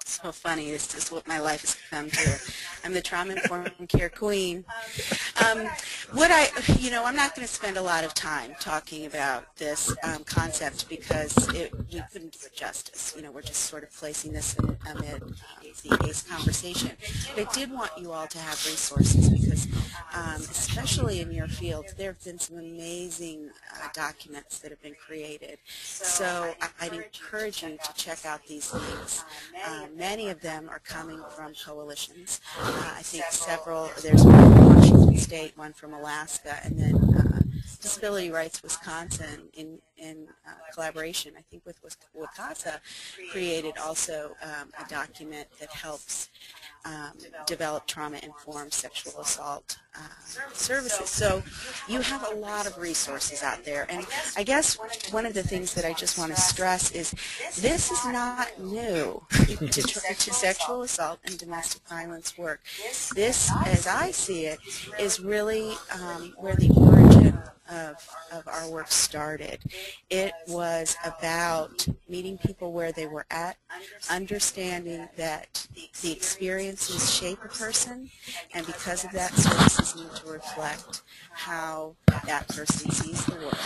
So funny. This is what my life has come to. I'm the trauma-informed care queen. I'm not going to spend a lot of time talking about this concept, because we couldn't do it justice. We're just sort of placing this amid the ACE conversation. But I did want you all to have resources, because especially in your field, there have been some amazing documents that have been created. So I'd encourage you to check out these links. Many of them are coming from coalitions. I think there's one from Washington State, one from Alaska, and then Disability Rights Wisconsin in collaboration, I think, with WCASA, created also a document that helps develop trauma-informed sexual assault services. So you have a lot of resources out there. And I guess one of the things that I just want to stress is this is not new to sexual assault and domestic violence work. This, as I see it, is really where the origin of our work started. It was about meeting people where they were at, understanding that the experiences shape a person, and because of that, services need to reflect how that person sees the world.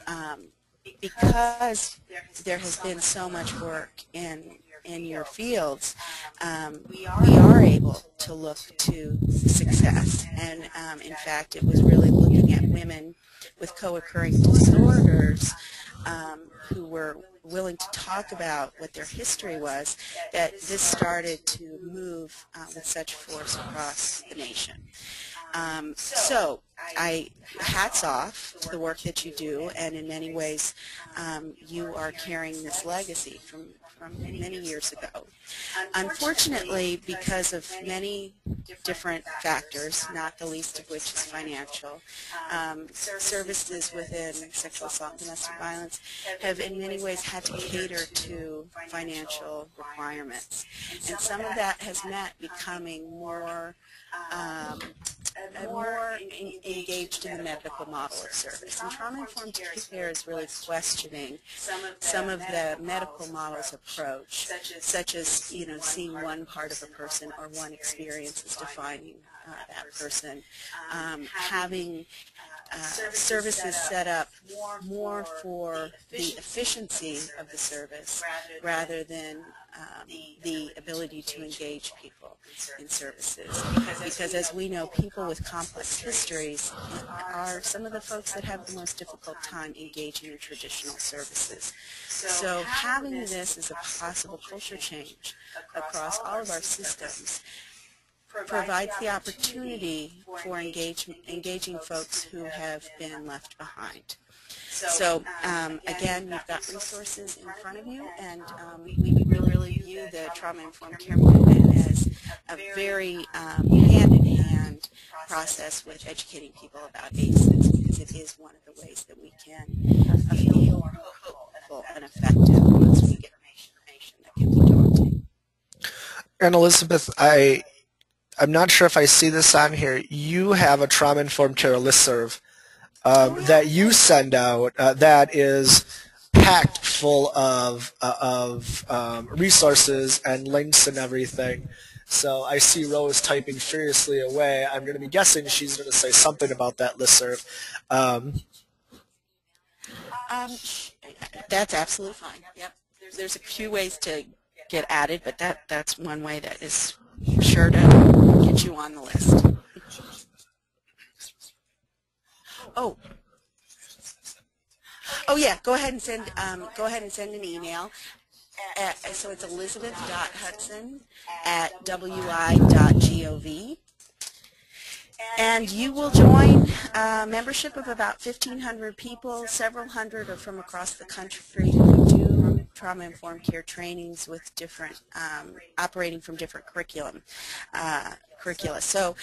And because there has been so much work in your fields, we are able to look to success. And in fact, it was really looking at women with co-occurring disorders who were willing to talk about what their history was, that this started to move with such force across the nation. So hats off to the work that you do, and in many ways you are carrying this legacy from many years ago. Unfortunately, because of many different factors, not the least of which is financial, services within sexual assault and domestic violence have in many ways had to cater to financial requirements. And some of that has meant becoming more engaged in the medical model of service. And trauma-informed care is really questioning some of the medical model's approach, such as, you know, seeing one part of a person or one experience as defining that person, having services set up more for the efficiency of the service rather than the ability to engage people in services. Because as we know, people with complex histories are some of the folks that have the most difficult time engaging in traditional services. So having this as a possible culture change across all of our systems provides the opportunity for engaging folks who have been left behind. So again, you've got resources in front of you, and we really view the trauma-informed care movement as a very hand-in-hand process with educating people about ACEs, because it is one of the ways that we can be more hopeful and effective once we get information that can be daunting. And Elizabeth, I'm not sure if I see this on here. You have a trauma-informed care listserv that you send out that is packed full of resources and links and everything. So I see Rose typing furiously away. I'm going to be guessing she's going to say something about that listserv. That's absolutely fine. Yep. There's a few ways to get added, but that's one way that is sure to get you on the list. Oh yeah. Go ahead and send an email. So it's elizabeth.hudson@wi.gov. And you will join a membership of about 1,500 people. Several hundred are from across the country who do trauma-informed care trainings with different, operating from different curricula. So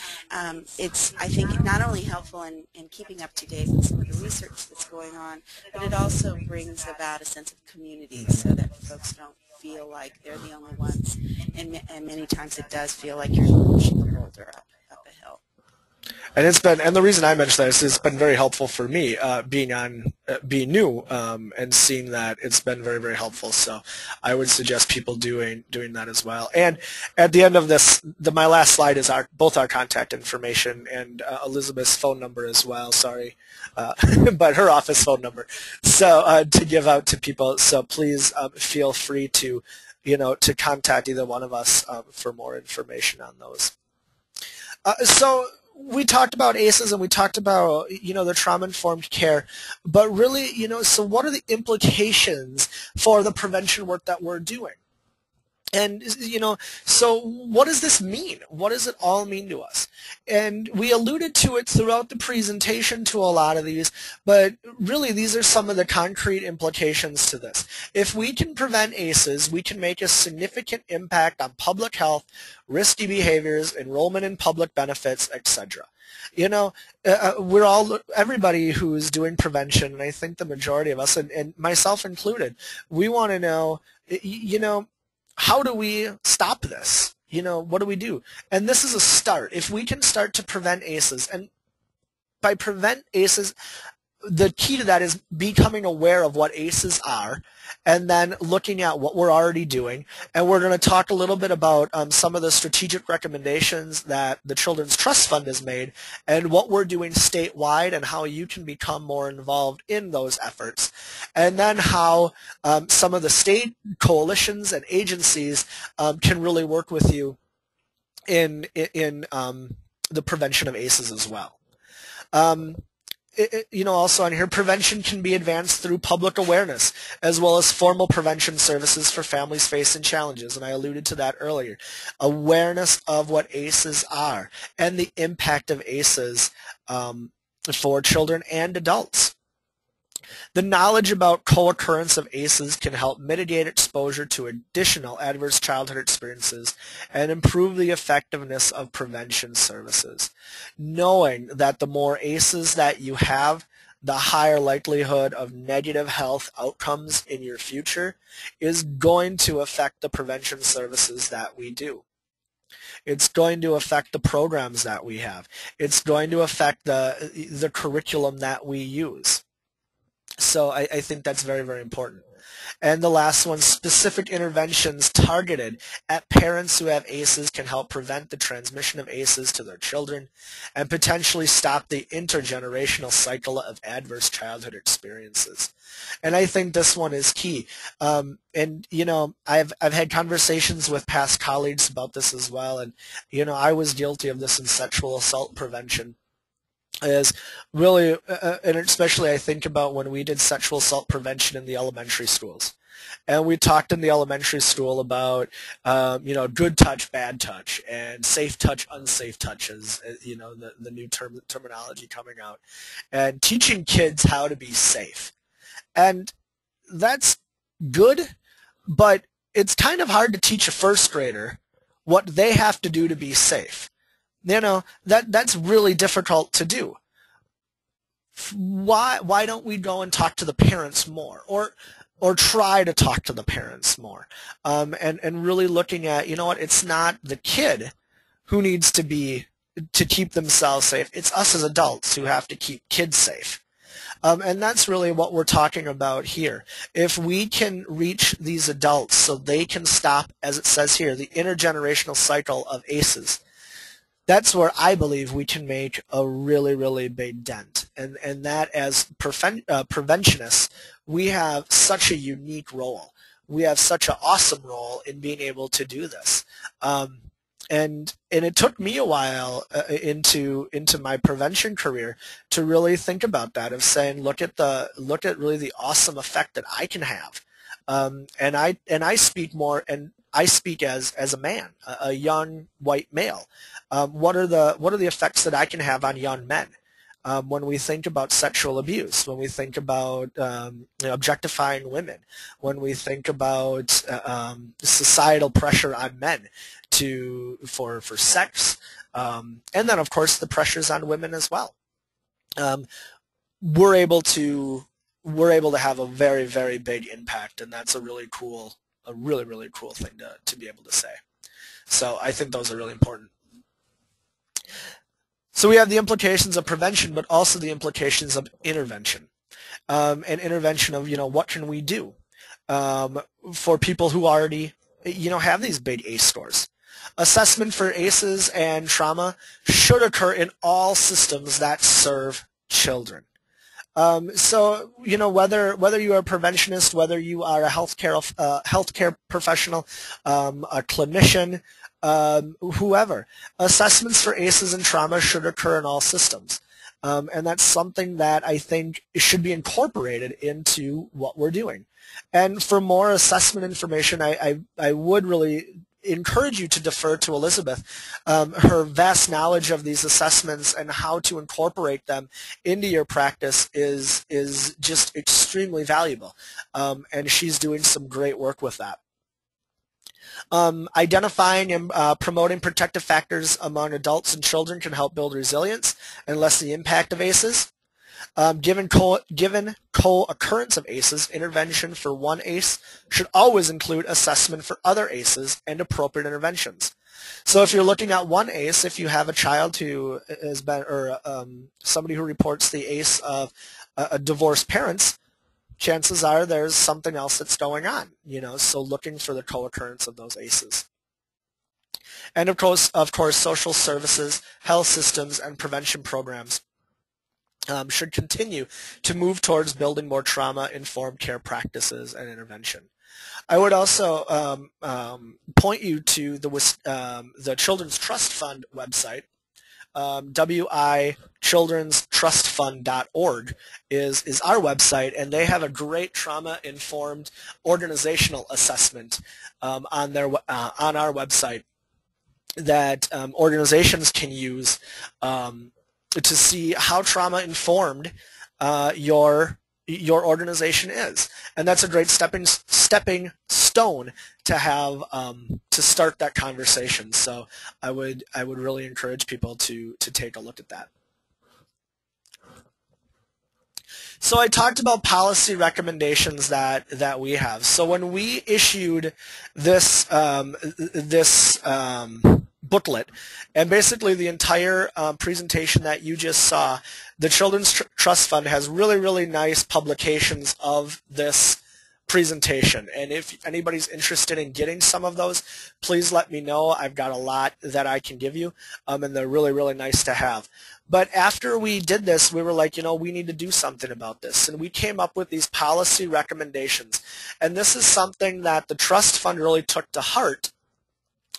it's, I think, not only helpful in keeping up to date with some of the research that's going on, but it also brings about a sense of community so that folks don't feel like they're the only ones. And many times it does feel like you're pushing the boulder up a hill. And and the reason I mention that is it's been very helpful for me being new and seeing that it's been very, very helpful. So I would suggest people doing that as well. And at the end of this, my last slide is both our contact information and Elizabeth's phone number as well. Sorry, but her office phone number. So to give out to people. So please feel free to to contact either one of us for more information on those. So we talked about ACEs and we talked about, the trauma-informed care, but really, so what are the implications for the prevention work that we're doing? And, so what does this mean? What does it all mean to us? And we alluded to it throughout the presentation to a lot of these, but really these are some of the concrete implications to this. If we can prevent ACEs, we can make a significant impact on public health, risky behaviors, enrollment in public benefits, etc. Everybody who's doing prevention, and I think the majority of us, and myself included, we want to know, how do we stop this? What do we do? And this is a start. If we can start to prevent ACEs, and by prevent ACEs, the key to that is becoming aware of what ACEs are and then looking at what we're already doing. And we're going to talk a little bit about some of the strategic recommendations that the Children's Trust Fund has made and what we're doing statewide and how you can become more involved in those efforts. And then how some of the state coalitions and agencies can really work with you in the prevention of ACEs as well. Also on here, prevention can be advanced through public awareness as well as formal prevention services for families facing challenges, and I alluded to that earlier. Awareness of what ACEs are and the impact of ACEs for children and adults. The knowledge about co-occurrence of ACEs can help mitigate exposure to additional adverse childhood experiences and improve the effectiveness of prevention services. Knowing that the more ACEs that you have, the higher likelihood of negative health outcomes in your future is going to affect the prevention services that we do. It's going to affect the programs that we have. It's going to affect the curriculum that we use. So I think that's very, very important. And the last one, specific interventions targeted at parents who have ACEs can help prevent the transmission of ACEs to their children and potentially stop the intergenerational cycle of adverse childhood experiences. And I think this one is key. And you know, I've had conversations with past colleagues about this as well. And you know, I was guilty of this in sexual assault prevention. Is really, and especially I think about when we did sexual assault prevention in the elementary schools. And we talked in the elementary school about, you know, good touch, bad touch, and safe touch, unsafe touches, you know, the new terminology coming out, and teaching kids how to be safe. And that's good, but it's kind of hard to teach a first grader what they have to do to be safe. You know, that's really difficult to do. Why don't we go and talk to the parents more, or try to talk to the parents more, and really looking at, you know what, it's not the kid who needs to keep themselves safe. It's us as adults who have to keep kids safe. And that's really what we're talking about here. If we can reach these adults so they can stop, as it says here, the intergenerational cycle of ACEs, that's where I believe we can make a really, really big dent. And that as preventionists, we have such a unique role. We have such an awesome role in being able to do this. And it took me a while into my prevention career to really think about that, of saying, look at really the awesome effect that I can have. And I speak more, and I speak as a man, a young white male. What are the effects that I can have on young men? When we think about sexual abuse, when we think about you know, objectifying women, when we think about societal pressure on men for sex, and then of course the pressures on women as well, we're able to have a very, very big impact, and that's a really cool thing to be able to say. So I think those are really important. So we have the implications of prevention, but also the implications of intervention. And intervention of, you know, what can we do for people who already, you know, have these big ACE scores. Assessment for ACEs and trauma should occur in all systems that serve children. So, you know, whether you are a preventionist, whether you are a healthcare professional, a clinician, whoever, assessments for ACEs and trauma should occur in all systems. And that's something that I think should be incorporated into what we're doing. And for more assessment information, I would really encourage you to defer to Elizabeth. Her vast knowledge of these assessments and how to incorporate them into your practice is just extremely valuable. And she's doing some great work with that. Identifying and promoting protective factors among adults and children can help build resilience and lessen the impact of ACEs. Given co-occurrence of ACEs, intervention for one ACE should always include assessment for other ACEs and appropriate interventions. So if you're looking at one ACE, if you have a child who has been, or somebody who reports the ACE of divorced parents, chances are there's something else that's going on, you know, so looking for the co-occurrence of those ACEs. And of course, social services, health systems, and prevention programs should continue to move towards building more trauma-informed care practices and intervention. I would also point you to the Children's Trust Fund website. wichildrenstrustfund.org is our website, and they have a great trauma-informed organizational assessment on our website that organizations can use to see how trauma-informed your organization is, and that's a great stepping stone to have to start that conversation. So I would really encourage people to take a look at that. So I talked about policy recommendations that we have. So when we issued this booklet, and basically the entire presentation that you just saw, the Children's Trust Fund has really, really nice publications of this presentation, and if anybody's interested in getting some of those, please let me know. I've got a lot that I can give you, and they're really, really nice to have. But after we did this, we were like, we need to do something about this, and we came up with these policy recommendations, and this is something that the Trust Fund really took to heart.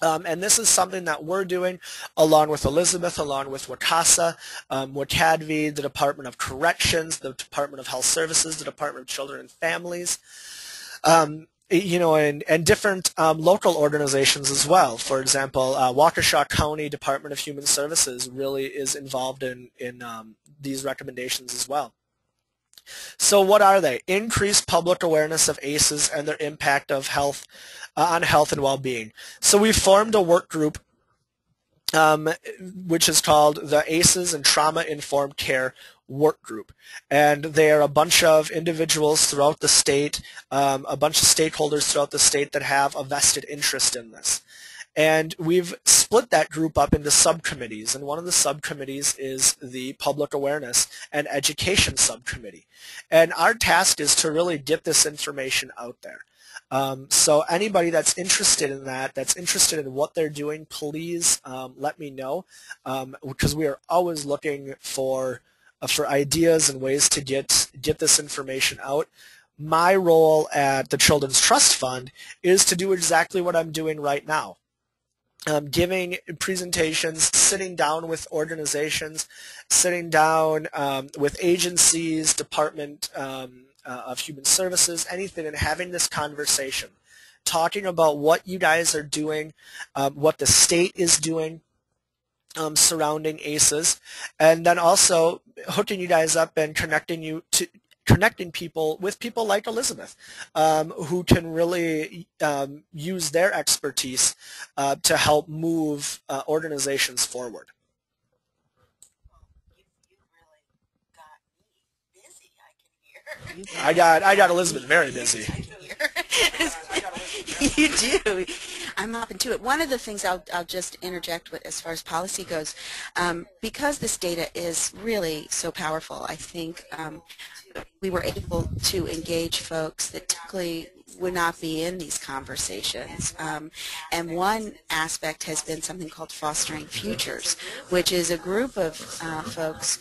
And this is something that we're doing along with Elizabeth, along with WCASA, WCADV, the Department of Corrections, the Department of Health Services, the Department of Children and Families, and different local organizations as well. For example, Waukesha County Department of Human Services really is involved in these recommendations as well. So what are they? Increased public awareness of ACEs and their impact of health on health and well-being. So we formed a work group which is called the ACEs and Trauma-Informed Care Work Group. And they are a bunch of individuals throughout the state, a bunch of stakeholders throughout the state that have a vested interest in this. And we've split that group up into subcommittees, and one of the subcommittees is the Public Awareness and Education Subcommittee. And our task is to really get this information out there. So anybody that's interested in that, that's interested in what they're doing, please let me know, because we are always looking for ideas and ways to get this information out. My role at the Children's Trust Fund is to do exactly what I'm doing right now. Giving presentations, sitting down with organizations, sitting down with agencies, Department of Human Services, anything, and having this conversation, talking about what you guys are doing, what the state is doing surrounding ACEs, and then also hooking you guys up and connecting people with people like Elizabeth, who can really use their expertise to help move organizations forward. I got Elizabeth very busy. You do. I'm up into it. One of the things I'll just interject with as far as policy goes, because this data is really so powerful, I think we were able to engage folks that typically would not be in these conversations. And one aspect has been something called Fostering Futures, which is a group of folks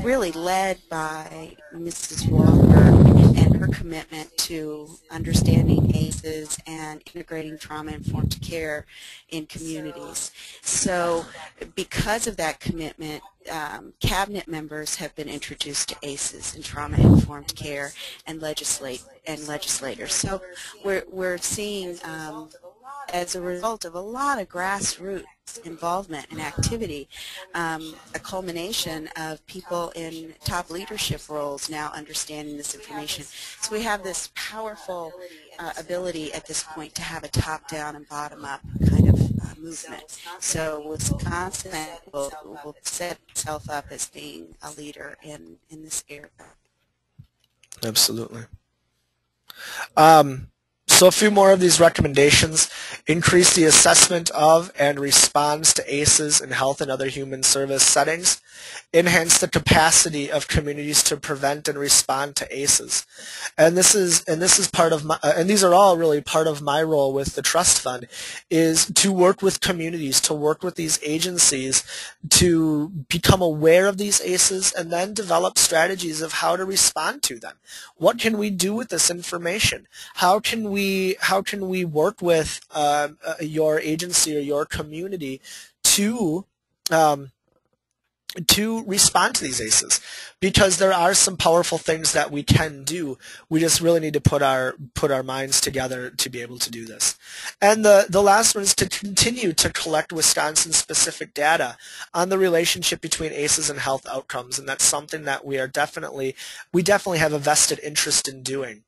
really led by Mrs. Walker and her commitment to understanding ACEs and integrating trauma-informed care in communities. So because of that commitment, cabinet members have been introduced to ACEs and trauma-informed care and legislators. So we're seeing, as a result of a lot of grassroots involvement and activity, a culmination of people in top leadership roles now understanding this information. So we have this powerful ability at this point to have a top-down and bottom-up kind of movement. So Wisconsin will set itself up as being a leader in this area. Absolutely. So a few more of these recommendations: increase the assessment of and response to ACEs in health and other human service settings, enhance the capacity of communities to prevent and respond to ACEs. And this is part of my, and these are all really part of my role with the Trust Fund, is to work with communities, to work with these agencies to become aware of these ACEs and then develop strategies of how to respond to them. What can we do with this information? How can we work with your agency or your community to respond to these ACEs? Because there are some powerful things that we can do. We just really need to put our minds together to be able to do this. And the last one is to continue to collect Wisconsin-specific data on the relationship between ACEs and health outcomes, and that's something that we definitely have a vested interest in doing.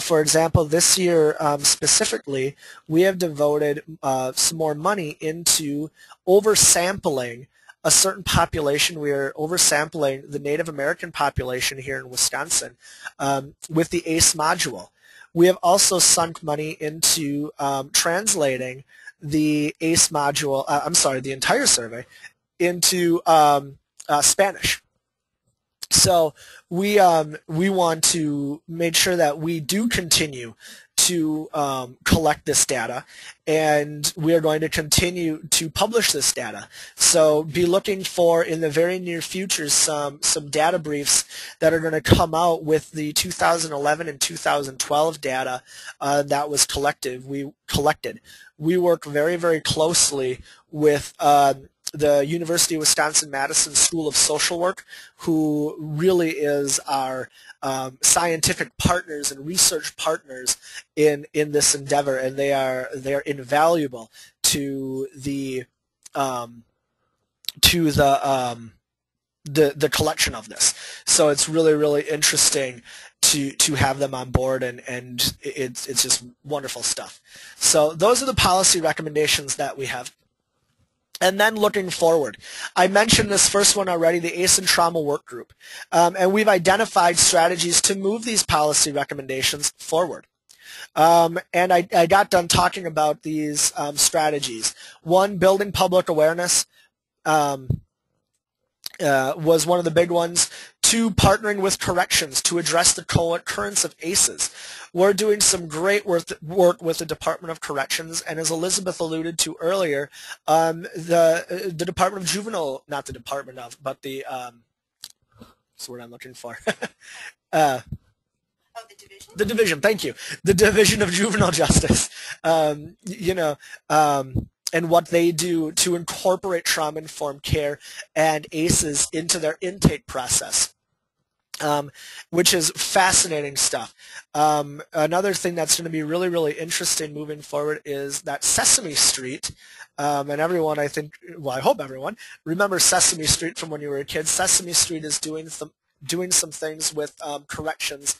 For example, this year specifically, we have devoted some more money into oversampling a certain population. We are oversampling the Native American population here in Wisconsin with the ACE module. We have also sunk money into translating the ACE module, the entire survey, into Spanish. So we want to make sure that we do continue to collect this data, and we are going to continue to publish this data. So be looking for, in the very near future, some data briefs that are going to come out with the 2011 and 2012 data that was collected. We work very, very closely with the University of Wisconsin-Madison School of Social Work, who really is our scientific partners and research partners in this endeavor, and they are invaluable to the collection of this. So it's really, really interesting to have them on board, and it's just wonderful stuff. So those are the policy recommendations that we have. And then looking forward, I mentioned this first one already, the ACE and Trauma Work Group, and we've identified strategies to move these policy recommendations forward. And I got done talking about these strategies. One, building public awareness was one of the big ones. Two, partnering with corrections to address the occurrence of ACEs. We're doing some great work with the Department of Corrections, and as Elizabeth alluded to earlier, the Department of Juvenile, not the Department of, but the, what's the word I'm looking for? The division? The division, thank you. The Division of Juvenile Justice. And what they do to incorporate trauma-informed care and ACEs into their intake process. Which is fascinating stuff. Another thing that's going to be really, really interesting moving forward is that Sesame Street, and everyone, I think, well, I hope everyone remembers Sesame Street from when you were a kid. Sesame Street is doing some things with corrections,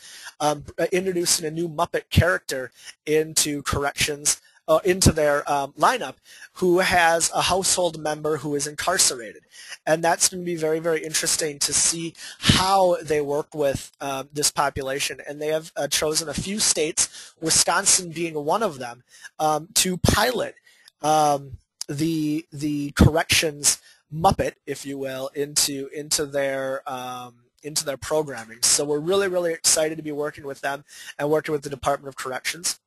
introducing a new Muppet character into corrections, into their lineup, who has a household member who is incarcerated. And that's going to be very, very interesting to see how they work with this population. And they have chosen a few states, Wisconsin being one of them, to pilot the corrections Muppet, if you will, into their programming. So we're really, really excited to be working with them and working with the Department of Corrections.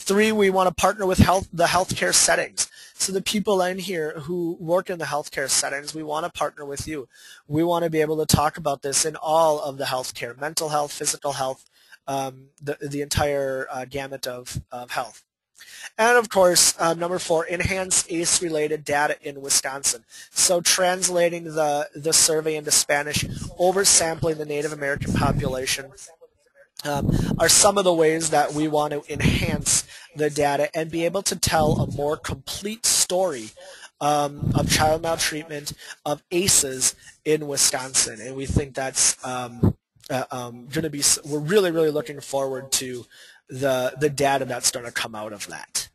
3, we want to partner with the healthcare settings. So the people in here who work in the healthcare settings, we want to partner with you. We want to be able to talk about this in all of the healthcare, mental health, physical health, the entire gamut of health. And of course, number 4, enhance ACE-related data in Wisconsin. So translating the survey into Spanish, oversampling the Native American population, are some of the ways that we want to enhance the data and be able to tell a more complete story of child maltreatment, of ACEs in Wisconsin. And we think that's going to be, we're really, really looking forward to the data that's going to come out of that.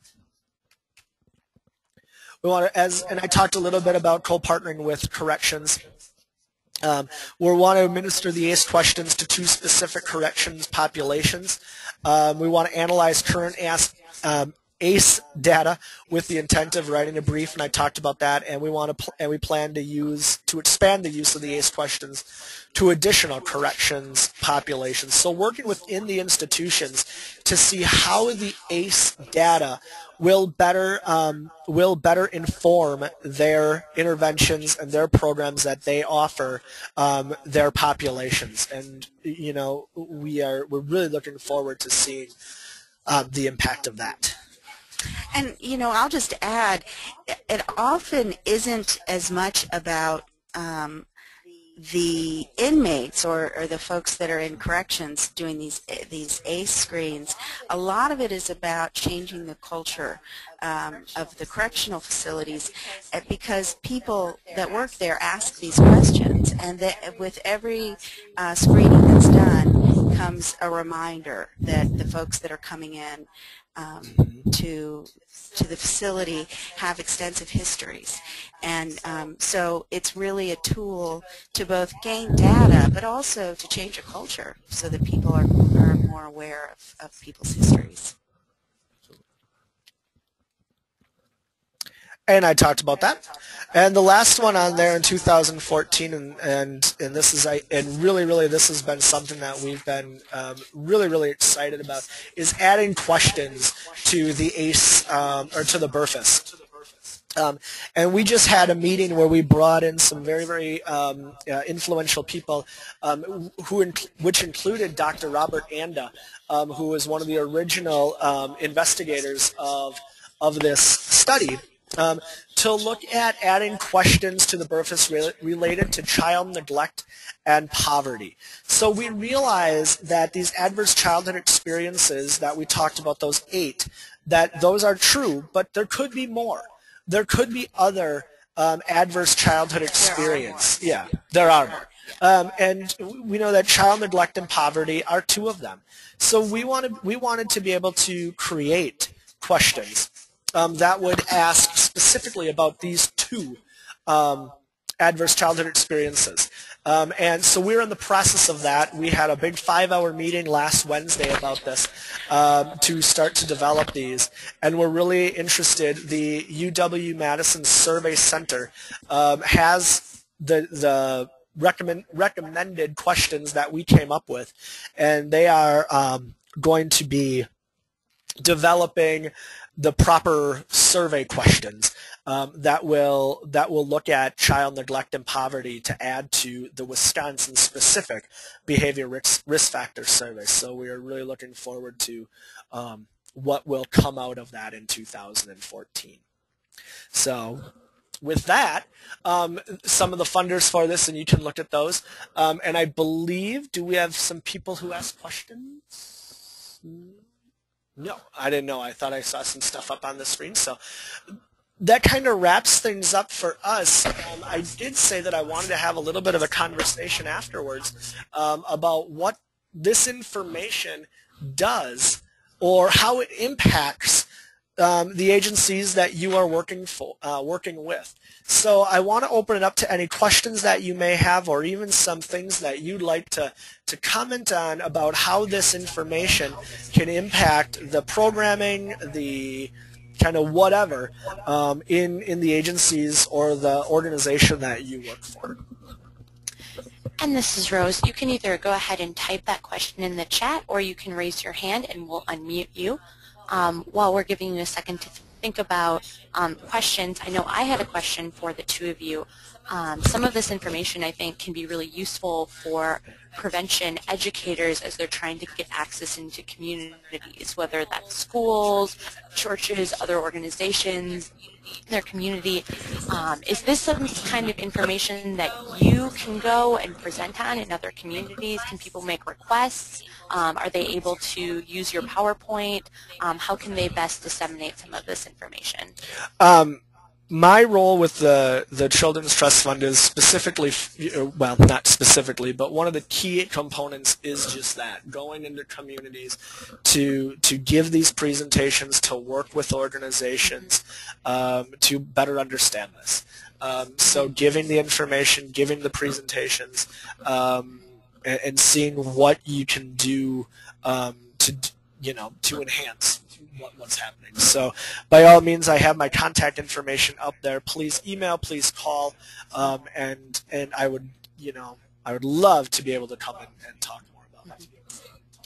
We want to, and I talked a little bit about co-partnering with corrections. We want to administer the ACE questions to 2 specific corrections populations. We want to analyze current ACE data with the intent of writing a brief, and I talked about that. And we plan to expand the use of the ACE questions to additional corrections populations. So working within the institutions to see how the ACE data will better inform their interventions and their programs that they offer their populations. And we're really looking forward to seeing the impact of that. And I'll just add, it often isn't as much about the inmates or the folks that are in corrections doing these ACE screens. A lot of it is about changing the culture of the correctional facilities, because people that work there ask these questions, and that with every screening that's done comes a reminder that the folks that are coming in to the facility have extensive histories. And so it's really a tool to both gain data but also to change a culture so that people are more aware of people's histories. And I talked about that. And the last one on there in 2014, and this is and really this has been something that we've been really excited about, is adding questions to the ACE or to the BRFIS. And we just had a meeting where we brought in some very influential people, which included Dr. Robert Anda, who was one of the original investigators of this study, to look at adding questions to the BRFIS related to child neglect and poverty. So we realized that these adverse childhood experiences that we talked about, those 8, that those are true, but there could be more. There could be other adverse childhood experience. Yeah, there are more. And we know that child neglect and poverty are 2 of them. So we wanted to be able to create questions that would ask specifically about these 2 adverse childhood experiences. And so we're in the process of that. We had a big 5-hour meeting last Wednesday about this to start to develop these. And we're really interested. The UW-Madison Survey Center has the recommended questions that we came up with. And they are going to be developing the proper survey questions that will look at child neglect and poverty to add to the Wisconsin-specific behavior risk factor survey. So we are really looking forward to what will come out of that in 2014. So with that, some of the funders for this, and you can look at those. And I believe, do we have some people who ask questions? No, I didn't know. I thought I saw some stuff up on the screen. So that kind of wraps things up for us. I did say that I wanted to have a little bit of a conversation afterwards about what this information does or how it impacts the agencies that you are working with. So I want to open it up to any questions that you may have, or even some things that you'd like to comment on about how this information can impact the programming, the kind of whatever in the agencies or the organization that you work for. And this is Rose. You can either go ahead and type that question in the chat, or you can raise your hand and we'll unmute you. While we're giving you a second to think about questions, I know I had a question for the 2 of you. Some of this information, I think, can be really useful for prevention educators as they're trying to get access into communities, whether that's schools, churches, other organizations, their community. Is this some kind of information that you can go and present on in other communities? Can people make requests? Are they able to use your PowerPoint? How can they best disseminate some of this information? My role with the Children's Trust Fund is specifically, well, not specifically, but one of the key components is just that, going into communities to give these presentations, to work with organizations to better understand this. So giving the information, giving the presentations, and seeing what you can do to enhance what's happening. So by all means, I have my contact information up there. Please email, please call, and I would love to be able to come and talk more about that.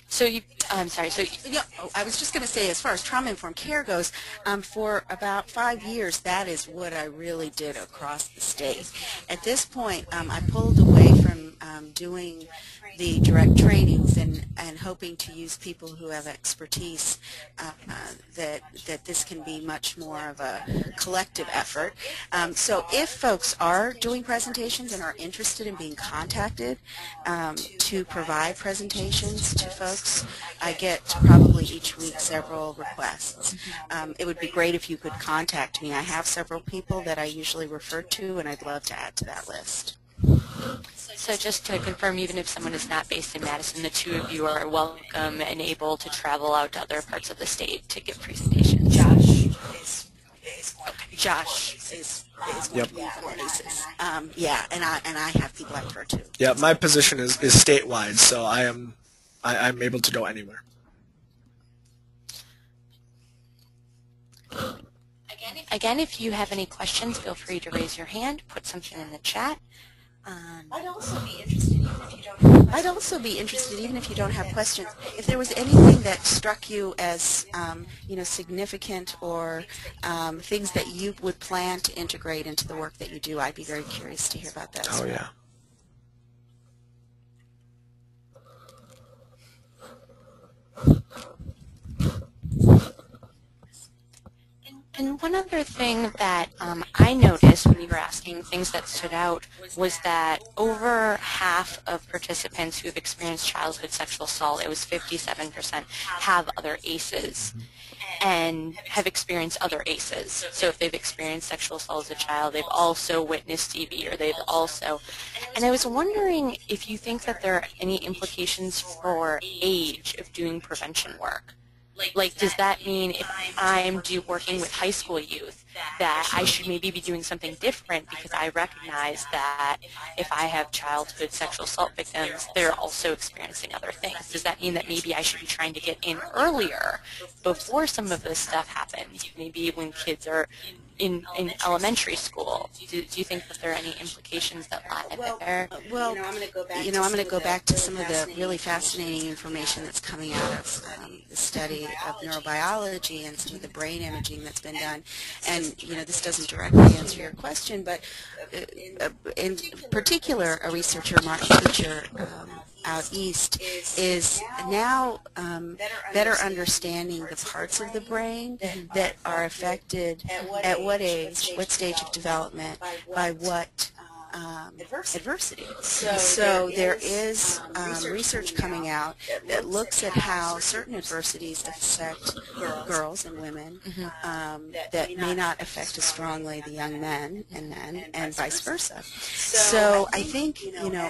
So I'm sorry. So yeah, I was just going to say, as far as trauma-informed care goes, for about 5 years, that is what I really did across the state. At this point, I pulled away from doing the direct trainings and hoping to use people who have expertise, that this can be much more of a collective effort. So if folks are doing presentations and are interested in being contacted to provide presentations to folks, I get probably each week several requests. It would be great if you could contact me. I have several people that I usually refer to, and I'd love to add to that list. So just to confirm, even if someone is not based in Madison, the 2 of you are welcome and able to travel out to other parts of the state to give presentations. Josh is Yep. yeah, and I have people I refer to. Yeah, my position is statewide, so I'm able to go anywhere. again, if you have any questions, feel free to raise your hand, put something in the chat. I'd also be interested even if you don't have questions. If there was anything that struck you as significant, or things that you would plan to integrate into the work that you do, I'd be very curious to hear about that. Oh, yeah. And one other thing that I noticed when you were asking, things that stood out, was that over half of participants who have experienced childhood sexual assault, it was 57%, have other ACEs and have experienced other ACEs. So if they've experienced sexual assault as a child, they've also witnessed TB, or they've also, and I was wondering if you think that there are any implications for age of doing prevention work. Like, does that mean if I'm working with high school youth that I should maybe be doing something different, because I recognize that if I have childhood sexual assault victims, they're also experiencing other things? Does that mean that maybe I should be trying to get in earlier before some of this stuff happens, maybe when kids are in elementary school? Do you think that there are any implications that lie there? Well, I'm going to go back to some of the really fascinating information that's coming out of the study of neurobiology and some of the brain imaging that's been done. And this doesn't directly answer your question, but in particular, a researcher, Martin Teacher, out east, is now better understanding the parts of the brain that are affected at what age, what stage of development, by what adversity. So there is research coming out that looks at how certain adversities affect girls and women that may not affect as strongly the young men and vice versa. So I think,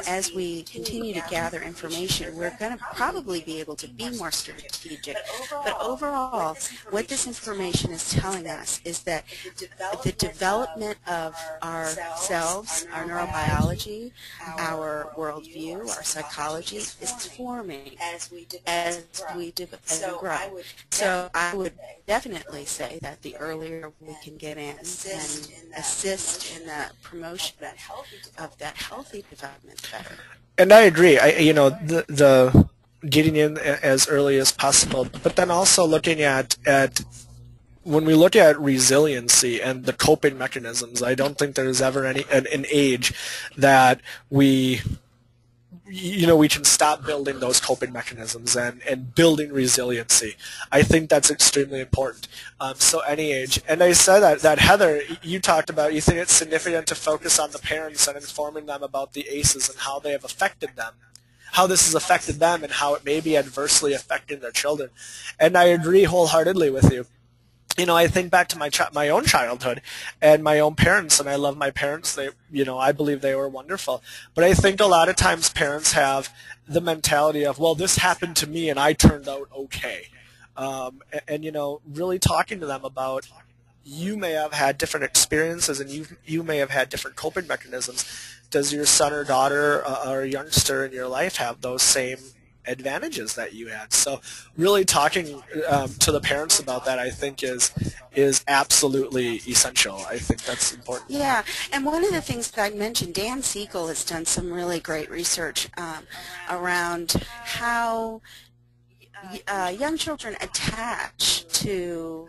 as we continue to gather information, we're going to probably be able to be more strategic. But overall, what this information is telling us is that the development of ourselves, our neurobiology, our worldview, our psychology is forming as we develop and grow. So I would definitely say that the earlier we can get in and assist in the promotion of that healthy development, the better. And I agree. The getting in as early as possible, but then also looking at when we look at resiliency and the coping mechanisms, I don't think there's ever an age that we can stop building those coping mechanisms and building resiliency. I think that's extremely important. So any age. And I said that Heather, you talked about, you think it's significant to focus on the parents and informing them about the ACEs and how they have affected them, how this has affected them, and how it may be adversely affecting their children. And I agree wholeheartedly with you. I think back to my own childhood and my own parents, and I love my parents. They, I believe they were wonderful. But I think a lot of times parents have the mentality of, well, this happened to me and I turned out okay. Really talking to them about, you may have had different experiences and you may have had different coping mechanisms. Does your son or daughter or youngster in your life have those same advantages that you had? So really talking to the parents about that, I think, is absolutely essential. I think that's important. Yeah, and one of the things that I mentioned, Dan Siegel has done some really great research around how young children attach to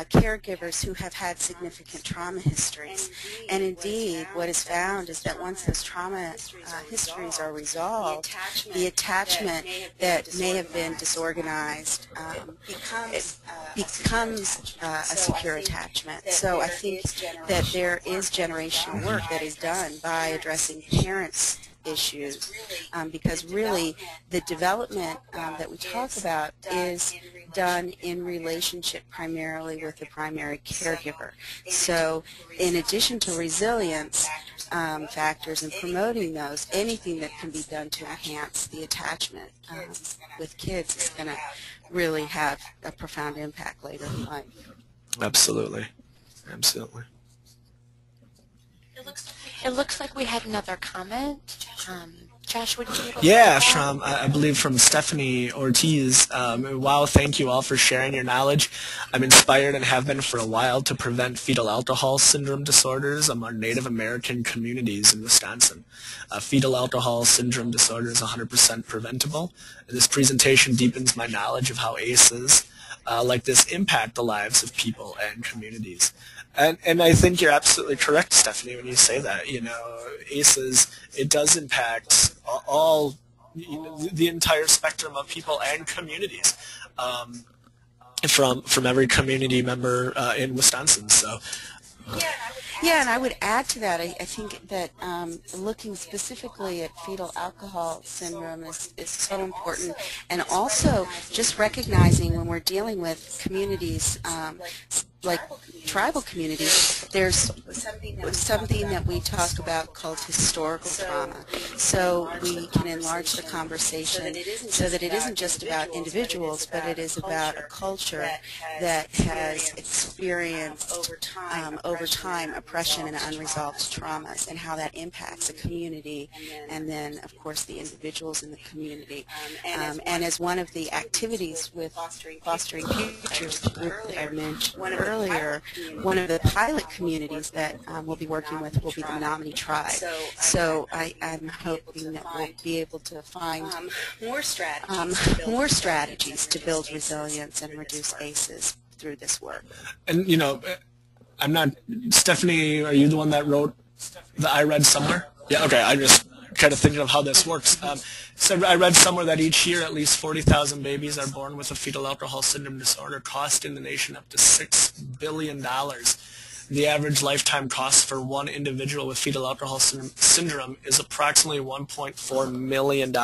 caregivers who have had significant trauma histories. And indeed, what is found is that once those trauma histories are resolved, the attachment that may have been disorganized becomes a secure attachment. So I think that there is generational work that is done by addressing parents' issues, because really the development that we talk about is done in relationship primarily with the primary caregiver. So in addition to resilience factors and promoting those, anything that can be done to enhance the attachment with kids is going to really have a profound impact later in life. Absolutely. Absolutely. It looks like we had another comment. Josh, would you be able to Yeah, take that? I believe from Stephanie Ortiz. Wow, thank you all for sharing your knowledge. I'm inspired and have been for a while to prevent fetal alcohol syndrome disorders among Native American communities in Wisconsin. Fetal alcohol syndrome disorder is 100% preventable. This presentation deepens my knowledge of how ACEs like this impact the lives of people and communities. And I think you're absolutely correct, Stephanie, when you say that. You know, ACEs, it does impact all, the entire spectrum of people and communities, from every community member in Wisconsin. So. Yeah, and I would add to that, I think that looking specifically at fetal alcohol syndrome is so important, and also just recognizing when we're dealing with communities like tribal communities, there's something that we talk about called historical trauma. So we can enlarge the conversation so that it isn't just about individuals, but it is about a culture that has experienced over time oppression and unresolved traumas, and how that impacts a community, and then of course the individuals in the community. And as one of the activities with Fostering Futures, the group that I mentioned earlier, one of the pilot communities that we'll be working with will be the Menominee Tribe. So I'm hoping that we'll be able to find more strategies to build resilience and reduce ACEs through this work. And, you know, I'm not, Stephanie, are you the one that wrote the I Read Somewhere? Yeah, okay, I just kind of thinking of how this works. So I read somewhere that each year at least 40,000 babies are born with a fetal alcohol syndrome disorder, costing the nation up to $6 billion. The average lifetime cost for one individual with fetal alcohol syndrome is approximately $1.4 million.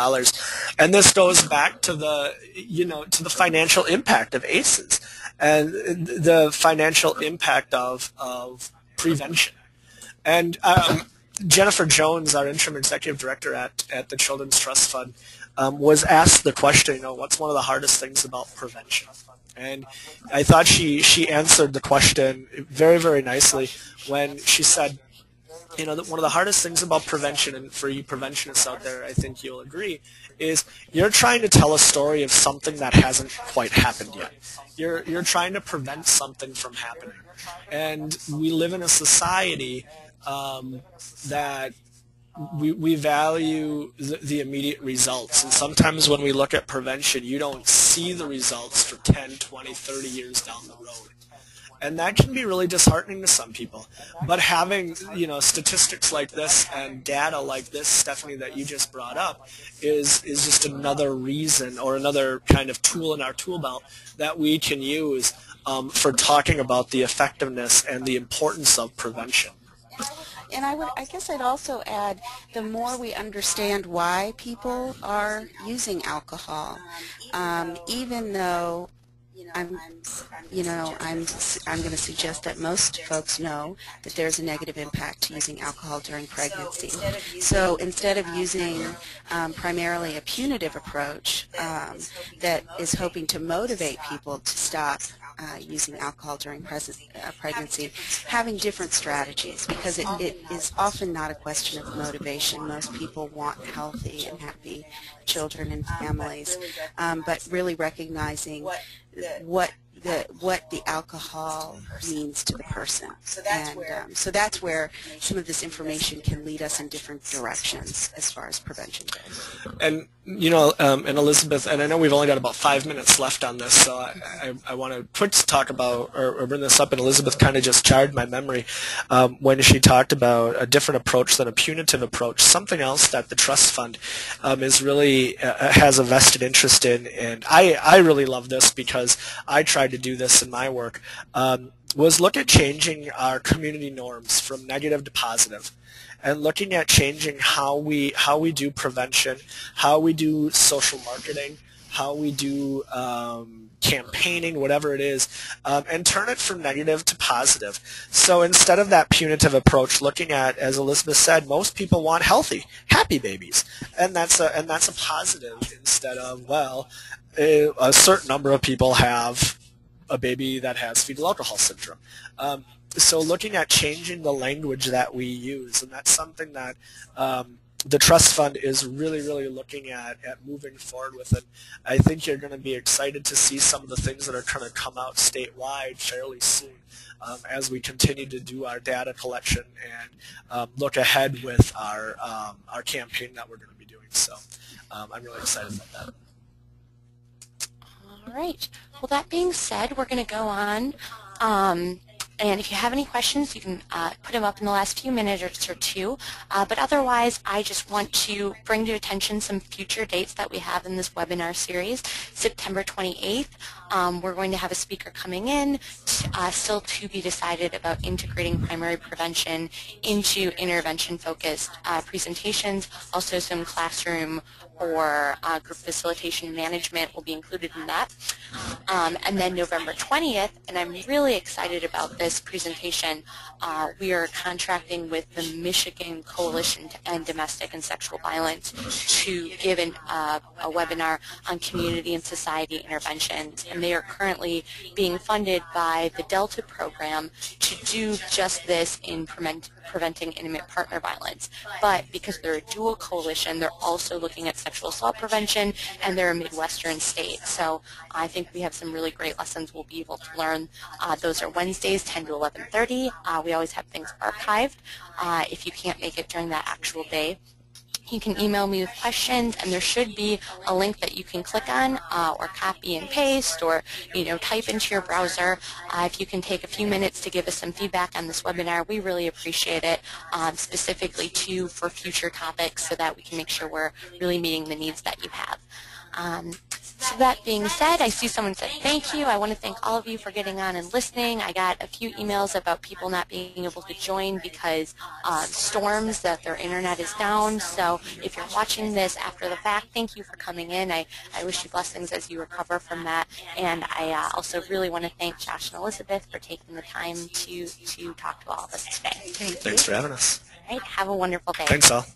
And this goes back to the, to the financial impact of ACEs and the financial impact of prevention. And Jennifer Jones, our interim executive director at the Children's Trust Fund, was asked the question, what's one of the hardest things about prevention? And I thought she answered the question very, very nicely when she said, that one of the hardest things about prevention, and for you preventionists out there, I think you'll agree, is you're trying to tell a story of something that hasn't quite happened yet. You're trying to prevent something from happening. And we live in a society that we value the immediate results, and sometimes when we look at prevention, you don't see the results for 10, 20, 30 years down the road. And that can be really disheartening to some people. But having, statistics like this and data like this, Stephanie, that you just brought up, is just another reason or another kind of tool in our tool belt that we can use for talking about the effectiveness and the importance of prevention. And I guess I'd also add, the more we understand why people are using alcohol, even though I'm going to suggest that most folks know that there's a negative impact to using alcohol during pregnancy. So instead of using primarily a punitive approach that is hoping to motivate people to stop using alcohol during pregnancy, having different strategies, because it is often not a question of motivation. Most people want healthy and happy children and families, but really recognizing what the alcohol means to the person. And so that's where some of this information can lead us in different directions as far as prevention goes. And, and Elizabeth, and I know we've only got about 5 minutes left on this, so I want to quick talk about, or bring this up, and Elizabeth kind of just jarred my memory when she talked about a different approach than a punitive approach. Something else that the Trust Fund is really, has a vested interest in, and I really love this because I tried to do this in my work, was look at changing our community norms from negative to positive, and looking at changing how we do prevention, how we do social marketing, how we do campaigning, whatever it is, and turn it from negative to positive. So instead of that punitive approach, looking at, as Elizabeth said, most people want healthy, happy babies, and that's a positive, instead of, well, a certain number of people have a baby that has fetal alcohol syndrome. So looking at changing the language that we use, and that's something that the trust fund is really, really looking at moving forward with it. I think you're going to be excited to see some of the things that are going to come out statewide fairly soon as we continue to do our data collection and look ahead with our campaign that we're going to be doing. So I'm really excited about that. All right. Well, that being said, we're going to go on. And if you have any questions, you can put them up in the last few minutes or two. But otherwise, I just want to bring to attention some future dates that we have in this webinar series. September 28th, we're going to have a speaker coming in, still to be decided about integrating primary prevention into intervention-focused presentations. Also, some classroom or group facilitation management will be included in that. And then November 20th, and I'm really excited about this presentation, we are contracting with the Michigan Coalition to End Domestic and Sexual Violence to give a webinar on community and society interventions. And they are currently being funded by the Delta program to do just this in preventing intimate partner violence. But because they're a dual coalition, they're also looking at sexual assault prevention, and they're a Midwestern state. So I think we have some really great lessons we'll be able to learn. Those are Wednesdays, 10 to 11:30. We always have things archived. If you can't make it during that actual day, you can email me with questions, and there should be a link that you can click on or copy and paste or type into your browser. If you can take a few minutes to give us some feedback on this webinar, we really appreciate it, specifically too for future topics so that we can make sure we're really meeting the needs that you have. So that being said, I see someone said thank you. I want to thank all of you for getting on and listening. I got a few emails about people not being able to join because storms, that their internet is down. So if you're watching this after the fact, thank you for coming in. I wish you blessings as you recover from that. And I also really want to thank Josh and Elizabeth for taking the time to talk to all of us today. Thanks for having us. All right, have a wonderful day. Thanks, all.